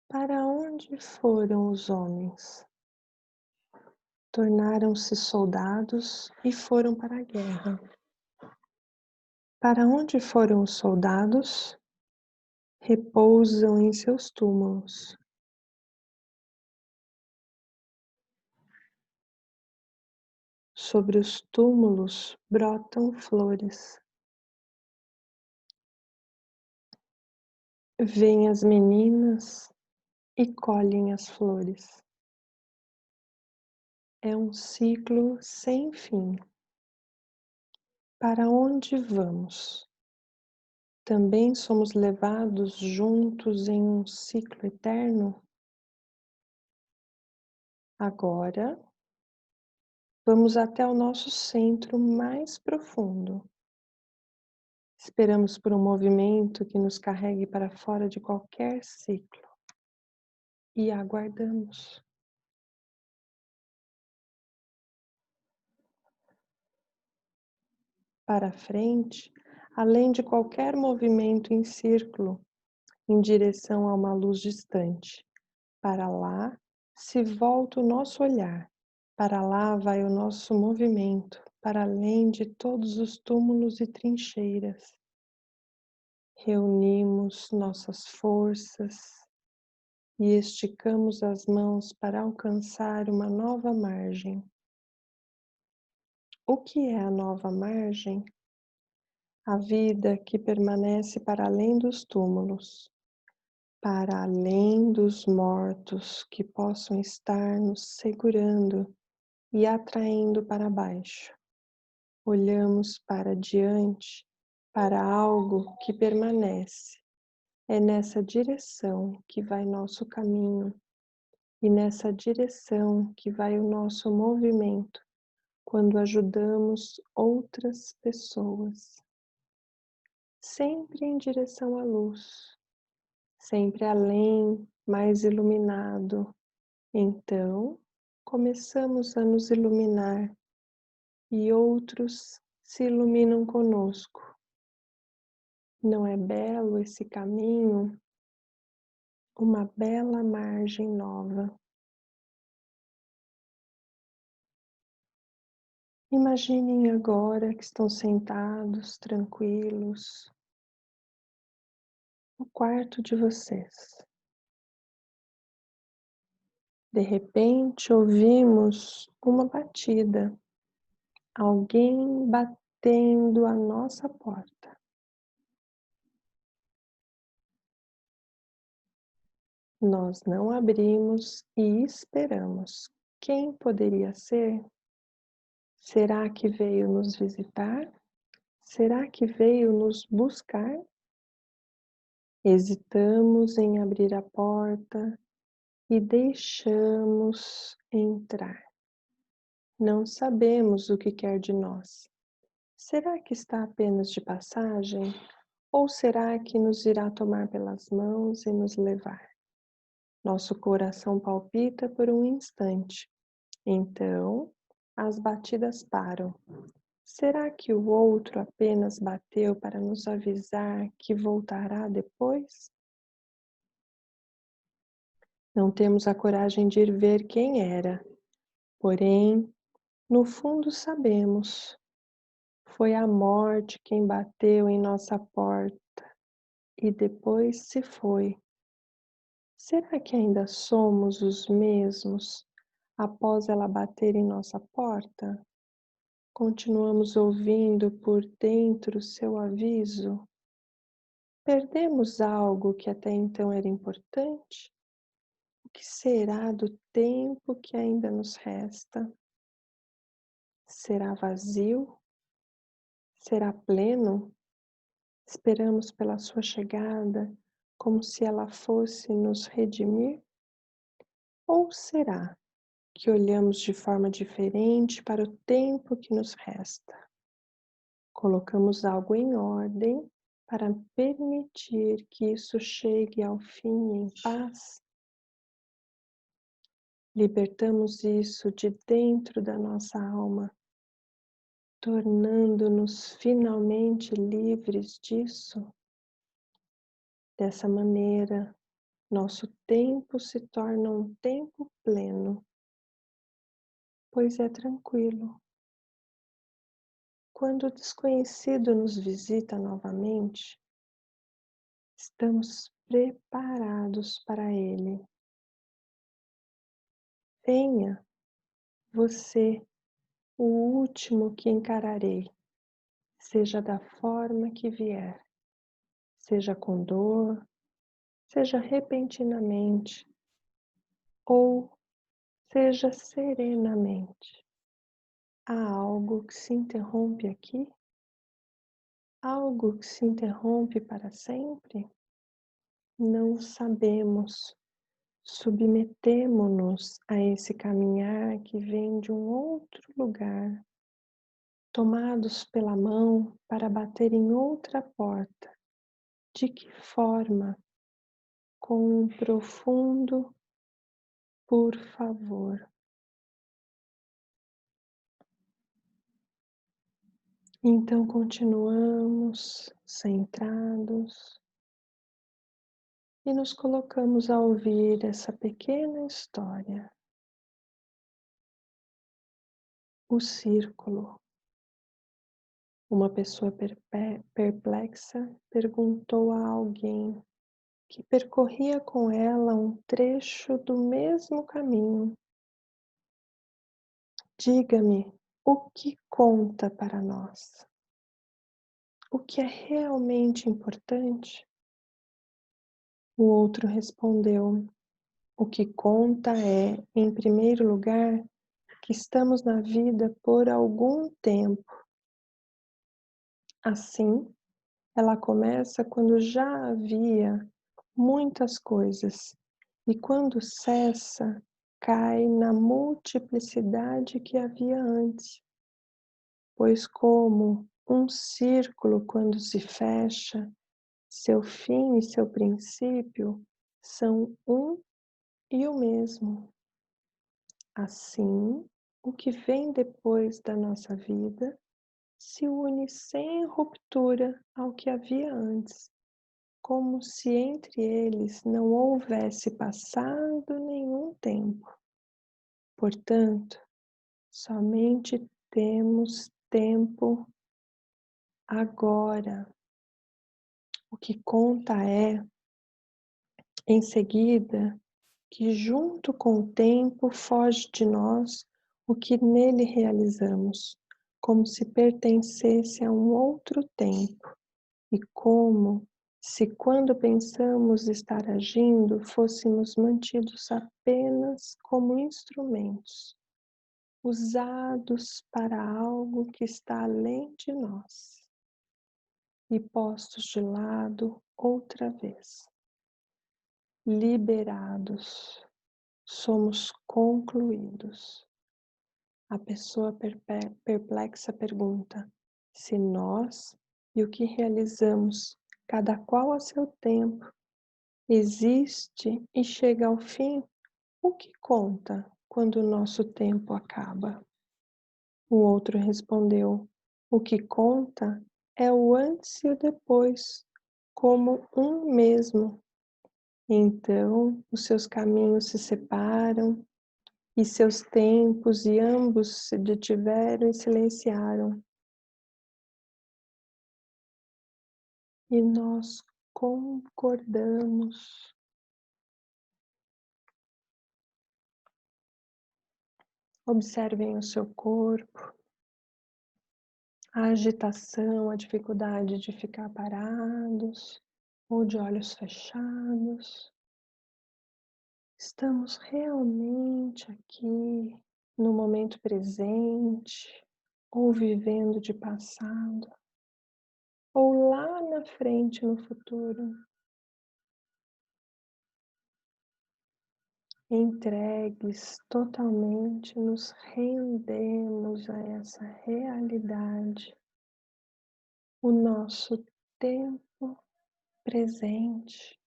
[SPEAKER 1] Para onde foram os homens? Tornaram-se soldados e foram para a guerra. Para onde foram os soldados? Repousam em seus túmulos. Sobre os túmulos brotam flores. Vêm as meninas e colhem as flores. É um ciclo sem fim. Para onde vamos? Também somos levados juntos em um ciclo eterno? Agora, vamos até o nosso centro mais profundo. Esperamos por um movimento que nos carregue para fora de qualquer ciclo. E aguardamos. Para frente, além de qualquer movimento em círculo, em direção a uma luz distante. Para lá se volta o nosso olhar. Para lá vai o nosso movimento, para além de todos os túmulos e trincheiras. Reunimos nossas forças e esticamos as mãos para alcançar uma nova margem. O que é a nova margem? A vida que permanece para além dos túmulos, para além dos mortos que possam estar nos segurando e atraindo para baixo. Olhamos para diante, para algo que permanece. É nessa direção que vai nosso caminho e nessa direção que vai o nosso movimento quando ajudamos outras pessoas. Sempre em direção à luz, sempre além, mais iluminado. Então, começamos a nos iluminar e outros se iluminam conosco. Não é belo esse caminho? Uma bela margem nova. Imaginem agora que estão sentados, tranquilos, no quarto de vocês. De repente, ouvimos uma batida, alguém batendo a nossa porta. Nós não abrimos e esperamos. Quem poderia ser? Será que veio nos visitar? Será que veio nos buscar? Hesitamos em abrir a porta e deixamos entrar. Não sabemos o que quer de nós. será que está apenas de passagem? Ou será que nos irá tomar pelas mãos e nos levar? Nosso coração palpita por um instante. Então, as batidas param. Será que o outro apenas bateu para nos avisar que voltará depois? Não temos a coragem de ir ver quem era, porém, no fundo sabemos. Foi a morte quem bateu em nossa porta e depois se foi. Será que ainda somos os mesmos após ela bater em nossa porta? Continuamos ouvindo por dentro seu aviso? Perdemos algo que até então era importante? O que será do tempo que ainda nos resta? Será vazio? Será pleno? Esperamos pela sua chegada como se ela fosse nos redimir? Ou será que olhamos de forma diferente para o tempo que nos resta? Colocamos algo em ordem para permitir que isso chegue ao fim em paz? Libertamos isso de dentro da nossa alma, tornando-nos finalmente livres disso? Dessa maneira, nosso tempo se torna um tempo pleno, pois é tranquilo. Quando o desconhecido nos visita novamente, estamos preparados para ele. Venha, você, o último que encararei, seja da forma que vier, seja com dor, seja repentinamente, ou seja serenamente. Há algo que se interrompe aqui? Algo que se interrompe para sempre? Não sabemos. Submetemo-nos a esse caminhar que vem de um outro lugar, tomados pela mão para bater em outra porta. De que forma? Com um profundo por favor. Então continuamos centrados e nos colocamos a ouvir essa pequena história. O círculo. Uma pessoa perplexa perguntou a alguém que percorria com ela um trecho do mesmo caminho: diga-me, o que conta para nós? O que é realmente importante? O outro respondeu: o que conta é, em primeiro lugar, que estamos na vida por algum tempo. Assim, ela começa quando já havia muitas coisas, e quando cessa, cai na multiplicidade que havia antes. Pois como um círculo, quando se fecha, seu fim e seu princípio são um e o mesmo. Assim, o que vem depois da nossa vida se une sem ruptura ao que havia antes, como se entre eles não houvesse passado nenhum tempo. Portanto, somente temos tempo agora. O que conta é, em seguida, que junto com o tempo foge de nós o que nele realizamos, como se pertencesse a um outro tempo, e como se quando pensamos estar agindo, fôssemos mantidos apenas como instrumentos, usados para algo que está além de nós, e postos de lado outra vez. Liberados, somos concluídos. A pessoa perplexa pergunta: Se nós e o que realizamos, cada qual a seu tempo, existe e chega ao fim, o que conta quando o nosso tempo acaba? O outro respondeu: o que conta é o antes e o depois, como um mesmo. Então, os seus caminhos se separam e seus tempos e ambos se detiveram e silenciaram. E nós concordamos. Observem o seu corpo, a agitação, a dificuldade de ficar parados ou de olhos fechados. Estamos realmente aqui no momento presente, ou vivendo de passado, ou lá na frente no futuro. Entregues totalmente, nos rendemos a essa realidade, o nosso tempo presente,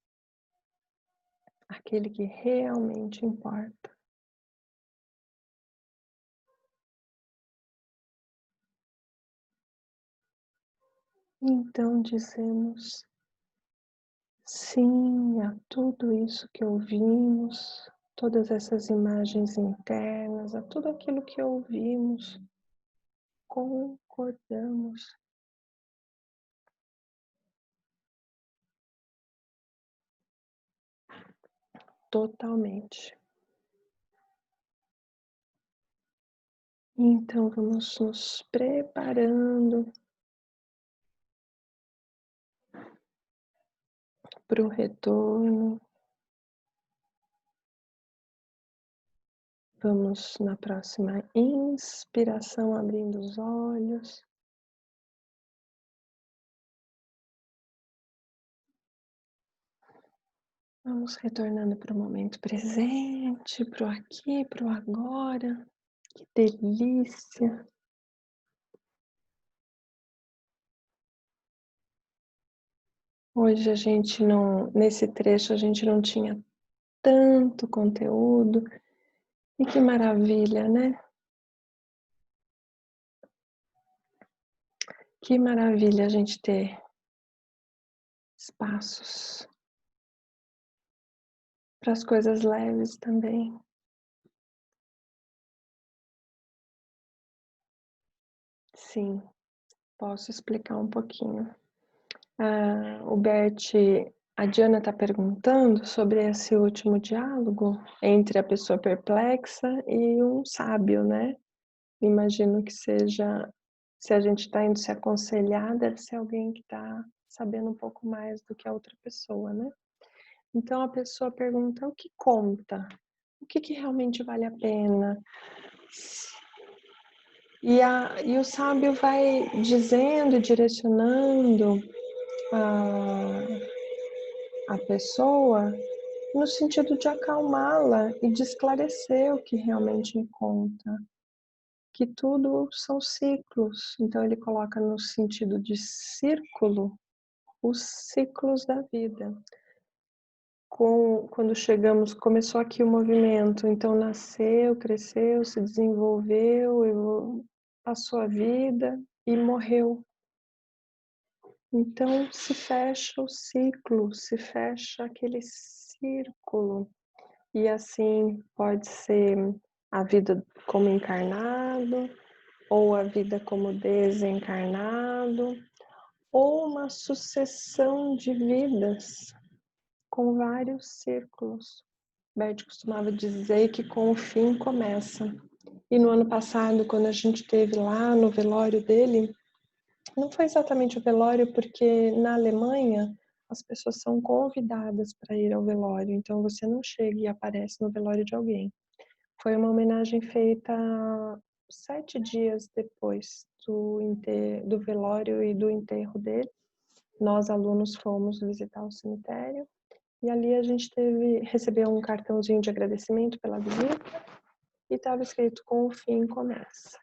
[SPEAKER 1] aquele que realmente importa. Então dizemos sim a tudo isso que ouvimos, todas essas imagens internas, a tudo aquilo que ouvimos, concordamos. Totalmente. Então vamos nos preparando para o retorno. Vamos na próxima inspiração, abrindo os olhos. Vamos retornando para o momento presente, para o aqui, para o agora. Que delícia! Hoje a gente não, nesse trecho a gente não tinha tanto conteúdo. E que maravilha, né? Que maravilha a gente ter espaços para as coisas leves também. Sim, posso explicar um pouquinho. O Bert, a Diana está perguntando sobre esse último diálogo entre a pessoa perplexa e um sábio, né? Imagino que seja, se a gente está indo se aconselhar, deve ser alguém que está sabendo um pouco mais do que a outra pessoa, né? Então a pessoa pergunta o que conta, o que realmente vale a pena. E o sábio vai dizendo, direcionando a pessoa no sentido de acalmá-la e de esclarecer o que realmente conta. Que tudo são ciclos. Então ele coloca no sentido de círculo os ciclos da vida. Quando chegamos, começou aqui o movimento, então nasceu, cresceu, se desenvolveu, passou a vida e morreu. Então se fecha o ciclo, se fecha aquele círculo. E assim pode ser a vida como encarnado, ou a vida como desencarnado, ou uma sucessão de vidas com vários círculos. Bert costumava dizer que com o fim começa. E no ano passado, quando a gente esteve lá no velório dele, não foi exatamente o velório, porque na Alemanha as pessoas são convidadas para ir ao velório, então você não chega e aparece no velório de alguém. Foi uma homenagem feita 7 dias depois do velório e do enterro dele. Nós, alunos, fomos visitar o cemitério e ali a gente recebeu um cartãozinho de agradecimento pela visita e estava escrito: com o fim começa.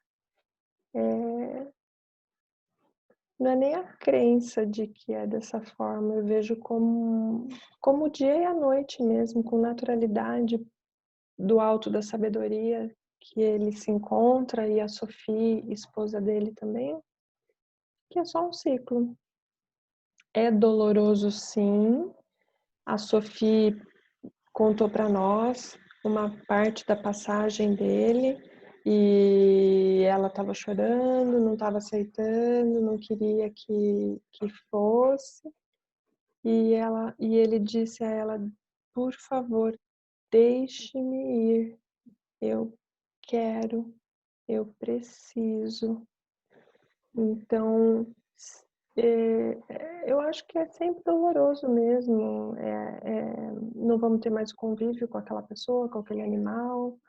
[SPEAKER 1] não é nem a crença de que é dessa forma, eu vejo como o dia e a noite mesmo, com naturalidade, do alto da sabedoria que ele se encontra, e a Sophie, esposa dele também, que é só um ciclo. É doloroso, sim. A Sophie contou para nós uma parte da passagem dele, e ela estava chorando, não estava aceitando, não queria que fosse, e ele disse a ela: por favor, deixe-me ir, eu quero, eu preciso. Então, eu acho que é sempre doloroso mesmo. Não vamos ter mais convívio com aquela pessoa, com aquele animal.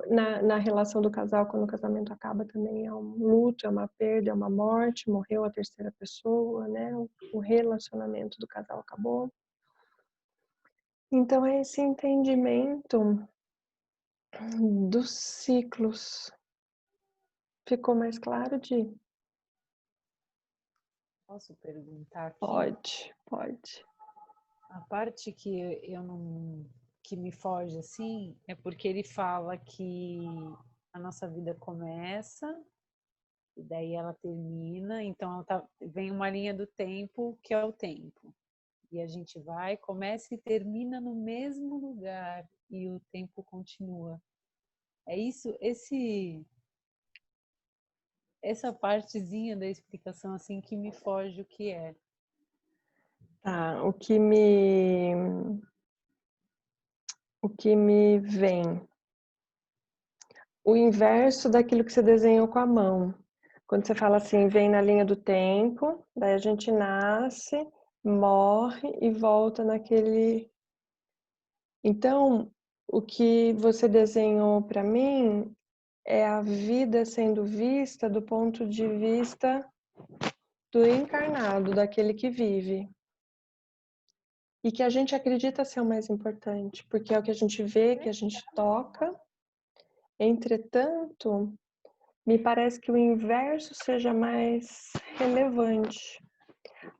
[SPEAKER 1] Na relação do casal, quando o casamento acaba, também é um luto, é uma perda, é uma morte, morreu a terceira pessoa, né? O relacionamento do casal acabou. Então, é esse entendimento dos ciclos. Ficou mais claro, Di?
[SPEAKER 3] Posso perguntar aqui?
[SPEAKER 1] Pode.
[SPEAKER 3] A parte que eu não, que me foge assim é porque ele fala que a nossa vida começa e daí ela termina, então vem uma linha do tempo que é o tempo. E a gente vai, começa e termina no mesmo lugar e o tempo continua. É isso, essa partezinha da explicação assim que me foge o que é.
[SPEAKER 1] Tá, o que me vem. O inverso daquilo que você desenhou com a mão. Quando você fala assim, vem na linha do tempo, daí a gente nasce, morre e volta naquele... Então, o que você desenhou para mim é a vida sendo vista do ponto de vista do encarnado, daquele que vive. E que a gente acredita ser o mais importante, porque é o que a gente vê, que a gente toca. Entretanto, me parece que o inverso seja mais relevante.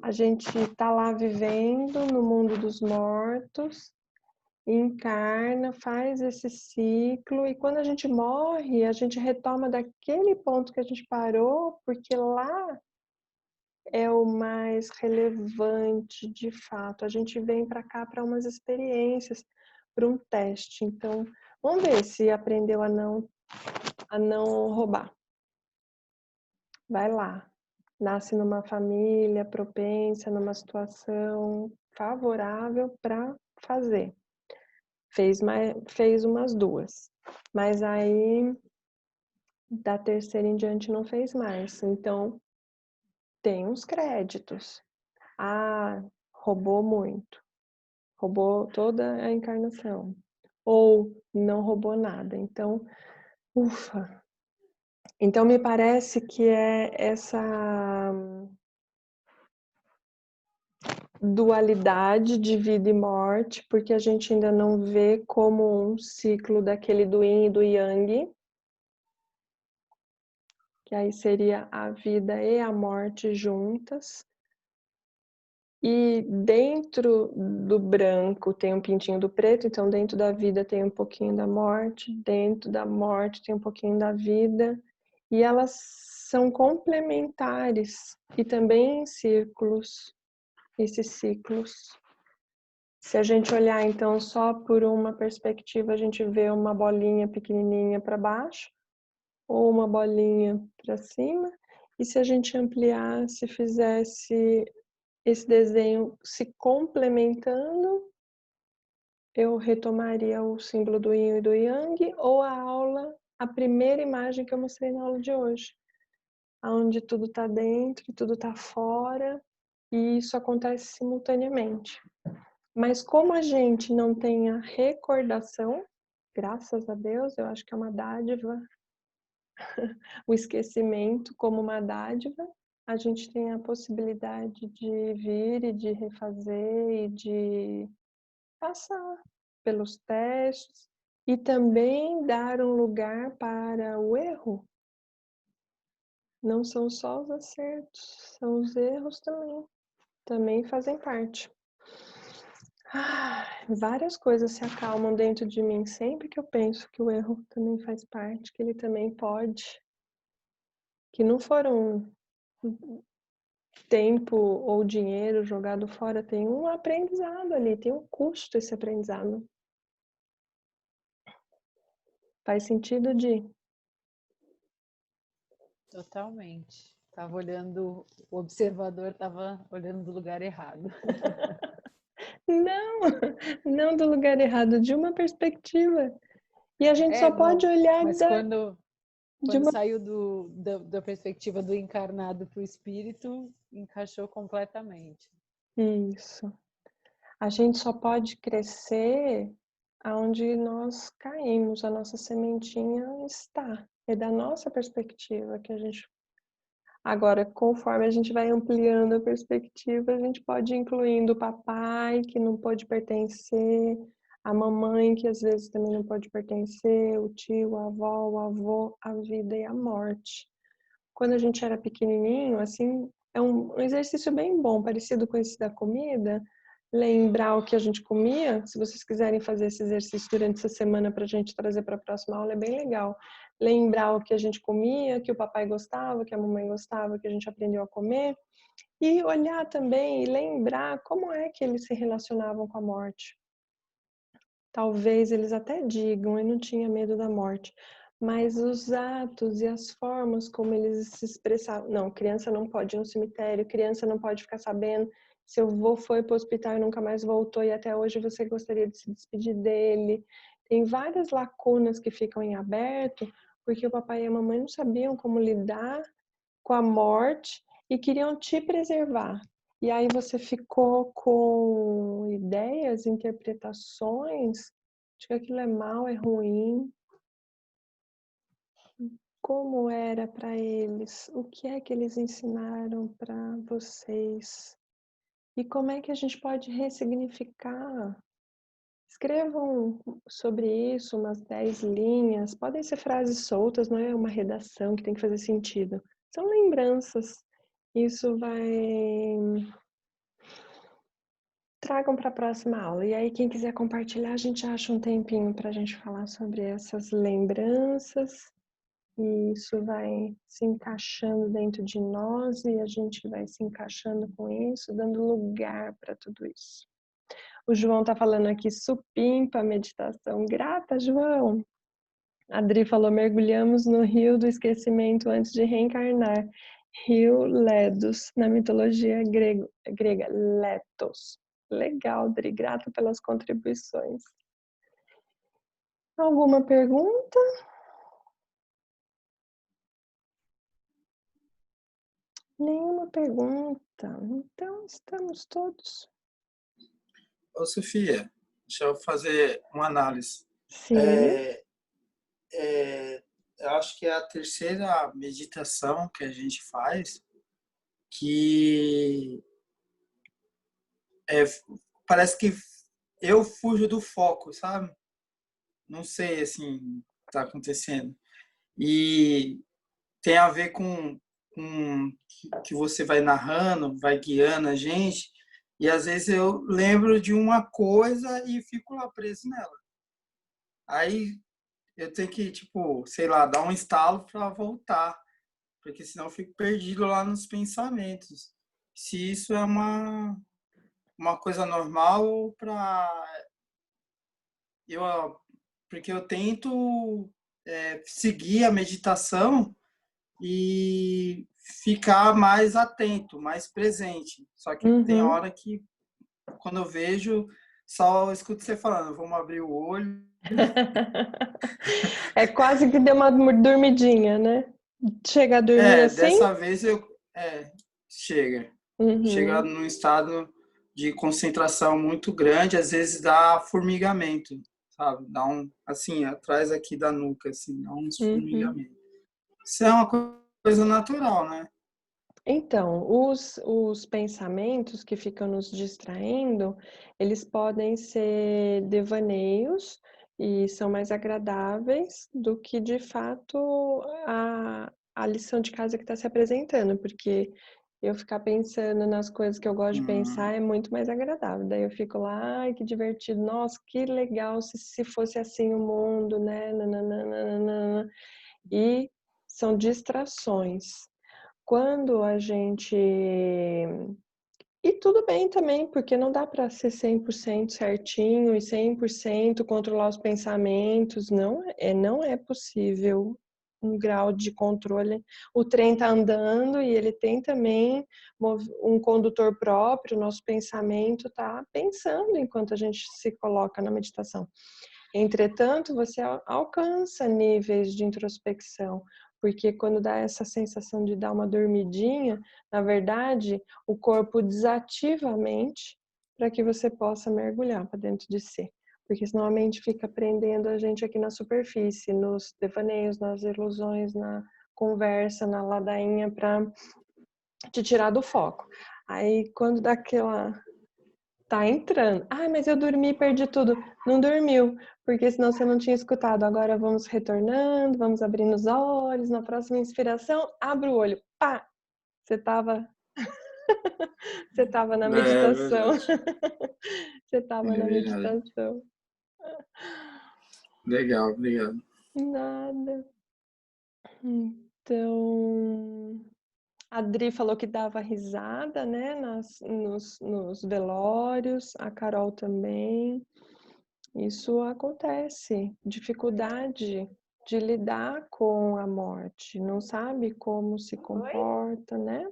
[SPEAKER 1] A gente está lá vivendo no mundo dos mortos, encarna, faz esse ciclo, e quando a gente morre, a gente retoma daquele ponto que a gente parou, porque lá é o mais relevante de fato. A gente vem para cá para umas experiências, para um teste. Então, vamos ver se aprendeu a não roubar. Vai lá. Nasce numa família propensa, numa situação favorável para fazer. Fez umas duas. Mas aí, da terceira em diante, não fez mais. Então, tem uns créditos. Ah, roubou muito. Roubou toda a encarnação. Ou não roubou nada. Então, ufa. Então, me parece que é essa dualidade de vida e morte, porque a gente ainda não vê como um ciclo daquele do yin e do yang, que aí seria a vida e a morte juntas. E dentro do branco tem um pintinho do preto, então dentro da vida tem um pouquinho da morte, dentro da morte tem um pouquinho da vida, e elas são complementares e também em círculos, esses ciclos. Se a gente olhar então só por uma perspectiva, a gente vê uma bolinha pequenininha para baixo ou uma bolinha para cima, e se a gente ampliar, se fizesse esse desenho se complementando, eu retomaria o símbolo do yin e do yang, ou a aula, a primeira imagem que eu mostrei na aula de hoje, onde tudo está dentro e tudo está fora, e isso acontece simultaneamente. Mas como a gente não tem a recordação, graças a Deus, eu acho que é uma dádiva, o esquecimento como uma dádiva, a gente tem a possibilidade de vir e de refazer e de passar pelos testes e também dar um lugar para o erro. Não são só os acertos, são os erros também. Também fazem parte. Várias coisas se acalmam dentro de mim sempre que eu penso que o erro também faz parte, que ele também pode. Que não foram tempo ou dinheiro jogado fora, tem um aprendizado ali, tem um custo esse aprendizado. Faz sentido, Di?
[SPEAKER 3] Totalmente. Tava olhando, o observador estava olhando do lugar errado.
[SPEAKER 1] Não do lugar errado, de uma perspectiva. E a gente só pode olhar
[SPEAKER 3] mas quando saiu da perspectiva do encarnado para o espírito, encaixou completamente.
[SPEAKER 1] Isso. A gente só pode crescer aonde nós caímos, a nossa sementinha está. É da nossa perspectiva que a gente... Agora, conforme a gente vai ampliando a perspectiva, a gente pode ir incluindo o papai, que não pode pertencer, a mamãe, que às vezes também não pode pertencer, o tio, a avó, o avô, a vida e a morte. Quando a gente era pequenininho, assim, é um exercício bem bom, parecido com esse da comida, lembrar o que a gente comia. Se vocês quiserem fazer esse exercício durante essa semana para a gente trazer para a próxima aula, é bem legal. Lembrar o que a gente comia, que o papai gostava, que a mamãe gostava, que a gente aprendeu a comer. E olhar também e lembrar como é que eles se relacionavam com a morte. Talvez eles até digam, eu não tinha medo da morte. Mas os atos e as formas como eles se expressavam. Não, criança não pode ir no cemitério, criança não pode ficar sabendo. Seu avô foi para o hospital e nunca mais voltou e até hoje você gostaria de se despedir dele. Tem várias lacunas que ficam em aberto porque o papai e a mamãe não sabiam como lidar com a morte e queriam te preservar. E aí você ficou com ideias, interpretações de que aquilo é mal, é ruim. Como era para eles? O que é que eles ensinaram para vocês? E como é que a gente pode ressignificar? Escrevam sobre isso umas 10 linhas. Podem ser frases soltas, não é uma redação que tem que fazer sentido. São lembranças. Isso vai... Tragam para a próxima aula. E aí, quem quiser compartilhar, a gente acha um tempinho para a gente falar sobre essas lembranças. E isso vai se encaixando dentro de nós e a gente vai se encaixando com isso, dando lugar para tudo isso. O João tá falando aqui, supimpa meditação. Grata, João! A Adri falou, mergulhamos no rio do esquecimento antes de reencarnar. Rio Ledos, na mitologia grega, Letos. Legal, Adri, grata pelas contribuições. Alguma pergunta? Nenhuma pergunta. Então, estamos todos.
[SPEAKER 10] Ô, Sofia, deixa eu fazer uma análise.
[SPEAKER 1] Sim.
[SPEAKER 10] Eu acho que é a terceira meditação que a gente faz que parece que eu fujo do foco, sabe? Não sei, assim, o que está acontecendo. E tem a ver com que você vai narrando, vai guiando a gente, e às vezes eu lembro de uma coisa e fico lá preso nela. Aí eu tenho que, tipo, sei lá, dar um estalo para voltar, porque senão eu fico perdido lá nos pensamentos. Se isso é uma coisa normal porque eu tento seguir a meditação e ficar mais atento, mais presente. Só que tem hora que, quando eu vejo, só escuto você falando, vamos abrir o olho.
[SPEAKER 1] É quase que deu uma dormidinha, né? Chega a dormir assim?
[SPEAKER 10] Dessa vez chega. Chega num estado de concentração muito grande, às vezes dá formigamento, sabe? Dá assim, atrás aqui da nuca, assim, dá uns formigamentos. Isso é uma coisa natural, né?
[SPEAKER 1] Então, os pensamentos que ficam nos distraindo, eles podem ser devaneios e são mais agradáveis do que, de fato, a lição de casa que está se apresentando, porque eu ficar pensando nas coisas que eu gosto de pensar é muito mais agradável. Daí eu fico lá, ai, que divertido, nossa, que legal se fosse assim o mundo, né? Nananana. E são distrações. Quando a gente... E tudo bem também, porque não dá para ser 100% certinho e 100% controlar os pensamentos, não é possível um grau de controle. O trem está andando e ele tem também um condutor próprio, o nosso pensamento está pensando enquanto a gente se coloca na meditação. Entretanto, você alcança níveis de introspecção, porque quando dá essa sensação de dar uma dormidinha, na verdade, o corpo desativa a mente para que você possa mergulhar para dentro de si. Porque senão a mente fica prendendo a gente aqui na superfície, nos devaneios, nas ilusões, na conversa, na ladainha, para te tirar do foco. Aí, quando dá aquela... Tá entrando. Ah, mas eu dormi, perdi tudo. Não dormiu, porque senão você não tinha escutado. Agora vamos retornando, vamos abrindo os olhos. Na próxima inspiração, abre o olho. Pá! Você tava você tava na meditação. Você tava na meditação.
[SPEAKER 10] Legal, obrigado.
[SPEAKER 1] Nada. Então, a Dri falou que dava risada, né, nos velórios, a Carol também. Isso acontece, dificuldade de lidar com a morte, não sabe como se comporta, né?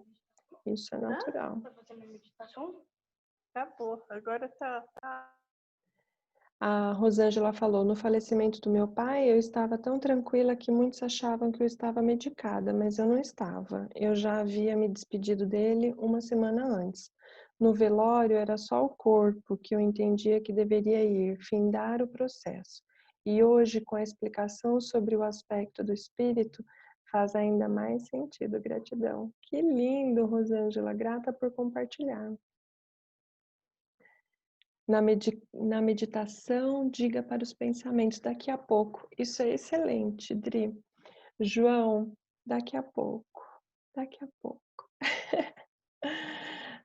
[SPEAKER 1] Isso é natural.
[SPEAKER 11] Tá fazendo meditação? Acabou, agora tá.
[SPEAKER 1] A Rosângela falou, no falecimento do meu pai, eu estava tão tranquila que muitos achavam que eu estava medicada, mas eu não estava. Eu já havia me despedido dele uma semana antes. No velório era só o corpo que eu entendia que deveria ir, findar o processo. E hoje, com a explicação sobre o aspecto do espírito, faz ainda mais sentido. Gratidão. Que lindo, Rosângela. Grata por compartilhar. Na meditação, diga para os pensamentos, daqui a pouco. Isso é excelente, Dri. João, daqui a pouco. Daqui a pouco.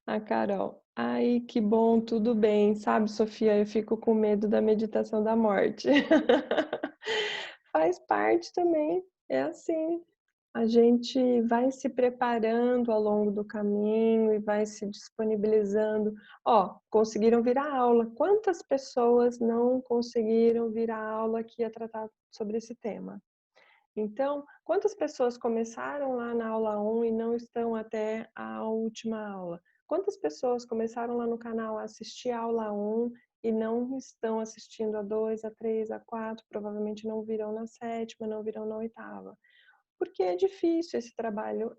[SPEAKER 1] A Carol, ai, que bom, tudo bem. Sabe, Sofia, eu fico com medo da meditação da morte. Faz parte também, é assim. A gente vai se preparando ao longo do caminho e vai se disponibilizando. Ó, conseguiram vir à aula. Quantas pessoas não conseguiram vir à aula que ia tratar sobre esse tema? Então, quantas pessoas começaram lá na aula 1 e não estão até a última aula? Quantas pessoas começaram lá no canal a assistir a aula 1 e não estão assistindo a 2, a 3, a 4, provavelmente não virão na 7ª, não virão na 8ª? Porque é difícil esse trabalho,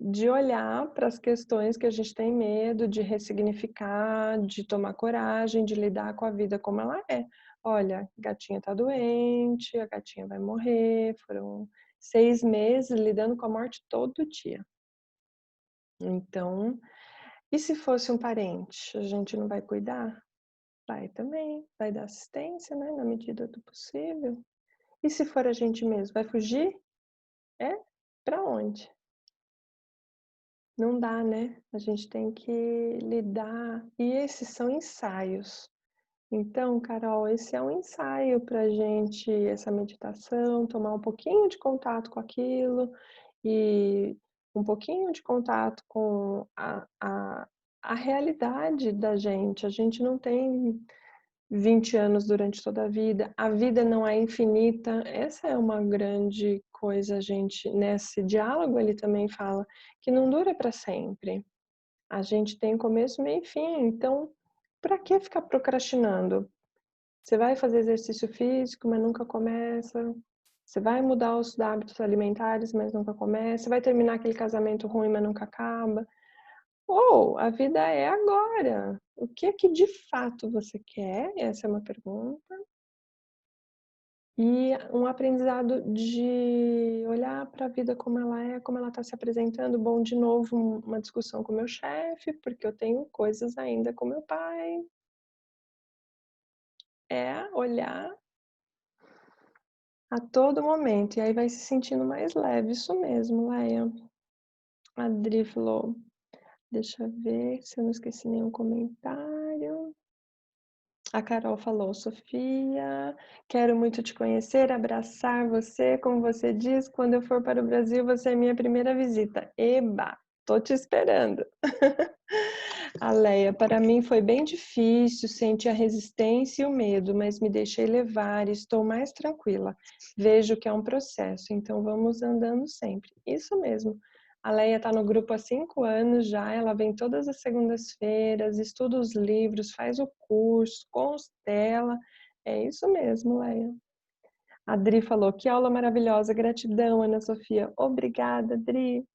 [SPEAKER 1] de olhar para as questões que a gente tem medo, de ressignificar, de tomar coragem, de lidar com a vida como ela é. Olha, a gatinha tá doente, a gatinha vai morrer, foram 6 meses lidando com a morte todo dia. Então, e se fosse um parente, a gente não vai cuidar? Vai também, vai dar assistência, né, na medida do possível. E se for a gente mesmo, vai fugir? Para onde? Não dá, né? A gente tem que lidar. E esses são ensaios. Então, Carol, esse é um ensaio para a gente, essa meditação, tomar um pouquinho de contato com aquilo e um pouquinho de contato com a realidade da gente. A gente não tem 20 anos durante toda a vida não é infinita. Essa é uma grande coisa, a gente, nesse diálogo ele também fala que não dura para sempre. A gente tem começo, meio e fim, então para que ficar procrastinando? Você vai fazer exercício físico, mas nunca começa. Você vai mudar os hábitos alimentares, mas nunca começa. Você vai terminar aquele casamento ruim, mas nunca acaba. Ou a vida é agora. O que é que de fato você quer? Essa é uma pergunta. E um aprendizado de olhar para a vida como ela está se apresentando. Bom, de novo, uma discussão com meu chefe, porque eu tenho coisas ainda com meu pai. É olhar a todo momento. E aí vai se sentindo mais leve. Isso mesmo, Leia. A Adri falou, deixa eu ver se eu não esqueci nenhum comentário. A Carol falou, Sofia, quero muito te conhecer, abraçar você, como você diz, quando eu for para o Brasil, você é minha primeira visita. Eba, tô te esperando. A Leia, para mim foi bem difícil, senti a resistência e o medo, mas me deixei levar e estou mais tranquila. Vejo que é um processo, então vamos andando sempre. Isso mesmo. A Leia está no grupo há 5 anos já, ela vem todas as segundas-feiras, estuda os livros, faz o curso, constela. É isso mesmo, Leia. A Dri falou, que aula maravilhosa, gratidão, Ana Sofia. Obrigada, Dri.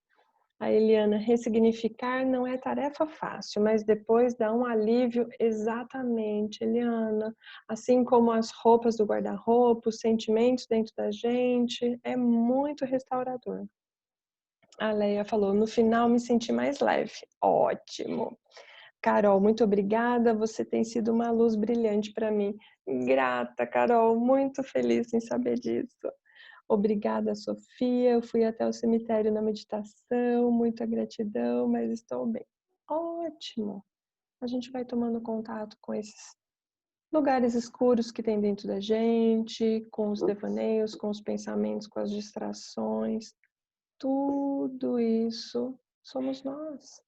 [SPEAKER 1] A Eliana, ressignificar não é tarefa fácil, mas depois dá um alívio. Exatamente, Eliana. Assim como as roupas do guarda-roupa, os sentimentos dentro da gente, é muito restaurador. A Leia falou, no final me senti mais leve. Ótimo. Carol, muito obrigada. Você tem sido uma luz brilhante para mim. Grata, Carol. Muito feliz em saber disso. Obrigada, Sofia. Eu fui até o cemitério na meditação. Muita gratidão, mas estou bem. Ótimo. A gente vai tomando contato com esses lugares escuros que tem dentro da gente, com os devaneios, com os pensamentos, com as distrações. Tudo isso somos nós.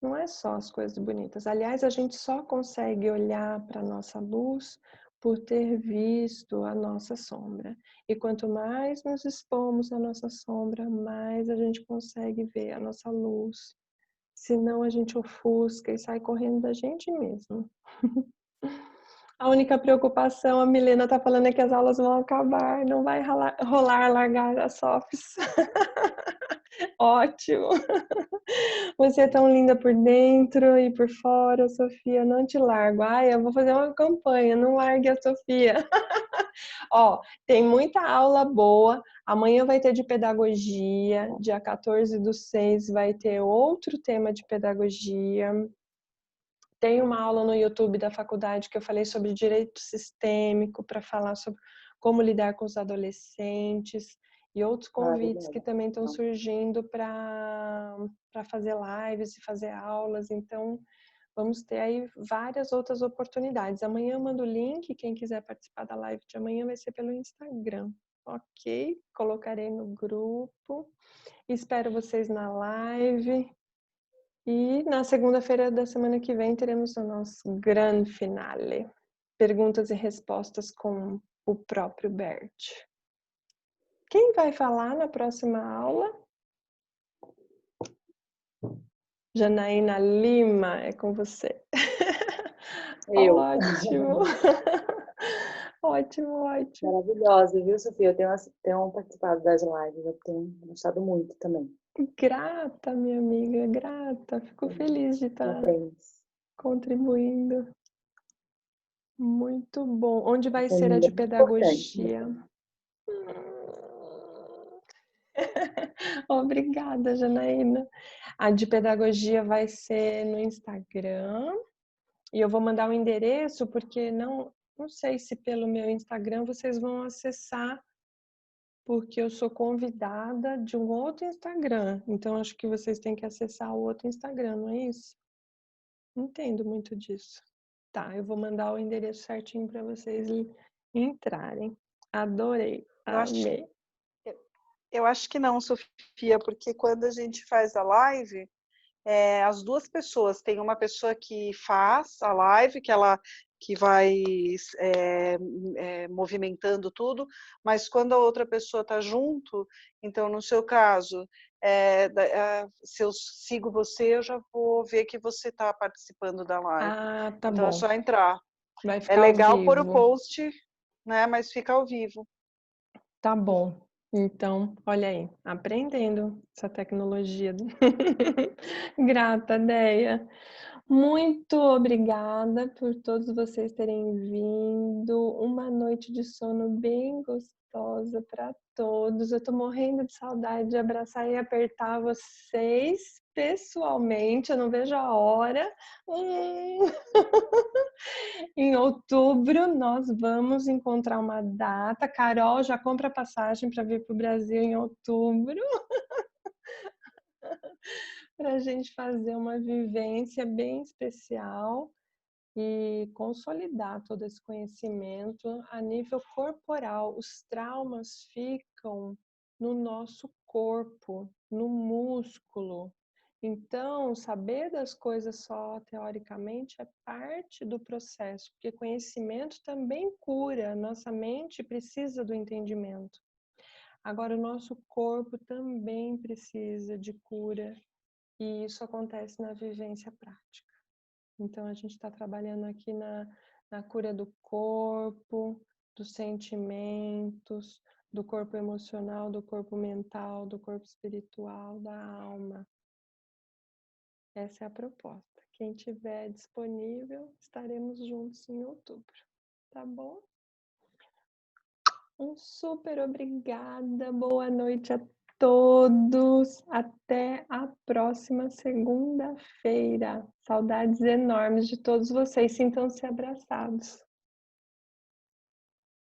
[SPEAKER 1] Não é só as coisas bonitas. Aliás, a gente só consegue olhar para a nossa luz por ter visto a nossa sombra. E quanto mais nos expomos à nossa sombra, mais a gente consegue ver a nossa luz. Senão a gente ofusca e sai correndo da gente mesmo. A única preocupação, a Milena está falando, é que as aulas vão acabar, não vai rolar largar as softs. Ótimo! Você é tão linda por dentro e por fora, Sofia, não te largo. Ai, eu vou fazer uma campanha, não largue a Sofia. Ó, tem muita aula boa. Amanhã vai ter de pedagogia, dia 14/6 vai ter outro tema de pedagogia. Tem uma aula no YouTube da faculdade que eu falei sobre direito sistêmico, para falar sobre como lidar com os adolescentes. E outros convites que também estão surgindo para fazer lives e fazer aulas. Então, vamos ter aí várias outras oportunidades. Amanhã eu mando o link, quem quiser participar da live de amanhã vai ser pelo Instagram. Ok? Colocarei no grupo. Espero vocês na live. E na segunda-feira da semana que vem teremos o nosso grande finale. Perguntas e respostas com o próprio Bert. Quem vai falar na próxima aula? Janaína Lima, é com você.
[SPEAKER 12] Eu.
[SPEAKER 1] Ótimo. Ótimo, ótimo.
[SPEAKER 12] Maravilhosa, viu, Sofia? Eu tenho participado das lives, eu tenho gostado muito também.
[SPEAKER 1] Grata, minha amiga, grata. Fico feliz de estar contribuindo. Muito bom. Onde vai ser a de pedagogia? Obrigada, Janaína. A de pedagogia vai ser no Instagram. E eu vou mandar o endereço, porque não sei se pelo meu Instagram vocês vão acessar, porque eu sou convidada de um outro Instagram. Então, acho que vocês têm que acessar o outro Instagram, não é isso? Não entendo muito disso. Tá, eu vou mandar o endereço certinho para vocês entrarem. Adorei, amei.
[SPEAKER 4] Eu acho que não, Sofia, porque quando a gente faz a live, as duas pessoas, tem uma pessoa que faz a live, que vai movimentando tudo, mas quando a outra pessoa está junto, então no seu caso, se eu sigo você, eu já vou ver que você está participando da live.
[SPEAKER 1] Ah, tá
[SPEAKER 4] então
[SPEAKER 1] bom.
[SPEAKER 4] É só entrar.
[SPEAKER 1] Vai ficar
[SPEAKER 4] é legal
[SPEAKER 1] ao
[SPEAKER 4] pôr o
[SPEAKER 1] vivo.
[SPEAKER 4] post, né? Mas fica ao vivo.
[SPEAKER 1] Tá bom. Então, olha aí, aprendendo essa tecnologia. Grata, Deia. Muito obrigada por todos vocês terem vindo. Uma noite de sono bem gostosa para todos. Eu tô morrendo de saudade de abraçar e apertar vocês pessoalmente, eu não vejo a hora. Em outubro, nós vamos encontrar uma data. Carol, já compra passagem para vir para o Brasil em outubro. Para a gente fazer uma vivência bem especial e consolidar todo esse conhecimento a nível corporal. Os traumas ficam no nosso corpo, no músculo. Então, saber das coisas só teoricamente é parte do processo, porque conhecimento também cura. Nossa mente precisa do entendimento. Agora, o nosso corpo também precisa de cura, e isso acontece na vivência prática. Então, a gente está trabalhando aqui na cura do corpo, dos sentimentos, do corpo emocional, do corpo mental, do corpo espiritual, da alma. Essa é a proposta. Quem tiver disponível, estaremos juntos em outubro. Tá bom? Um super obrigada. Boa noite a todos. Até a próxima segunda-feira. Saudades enormes de todos vocês. Sintam-se abraçados.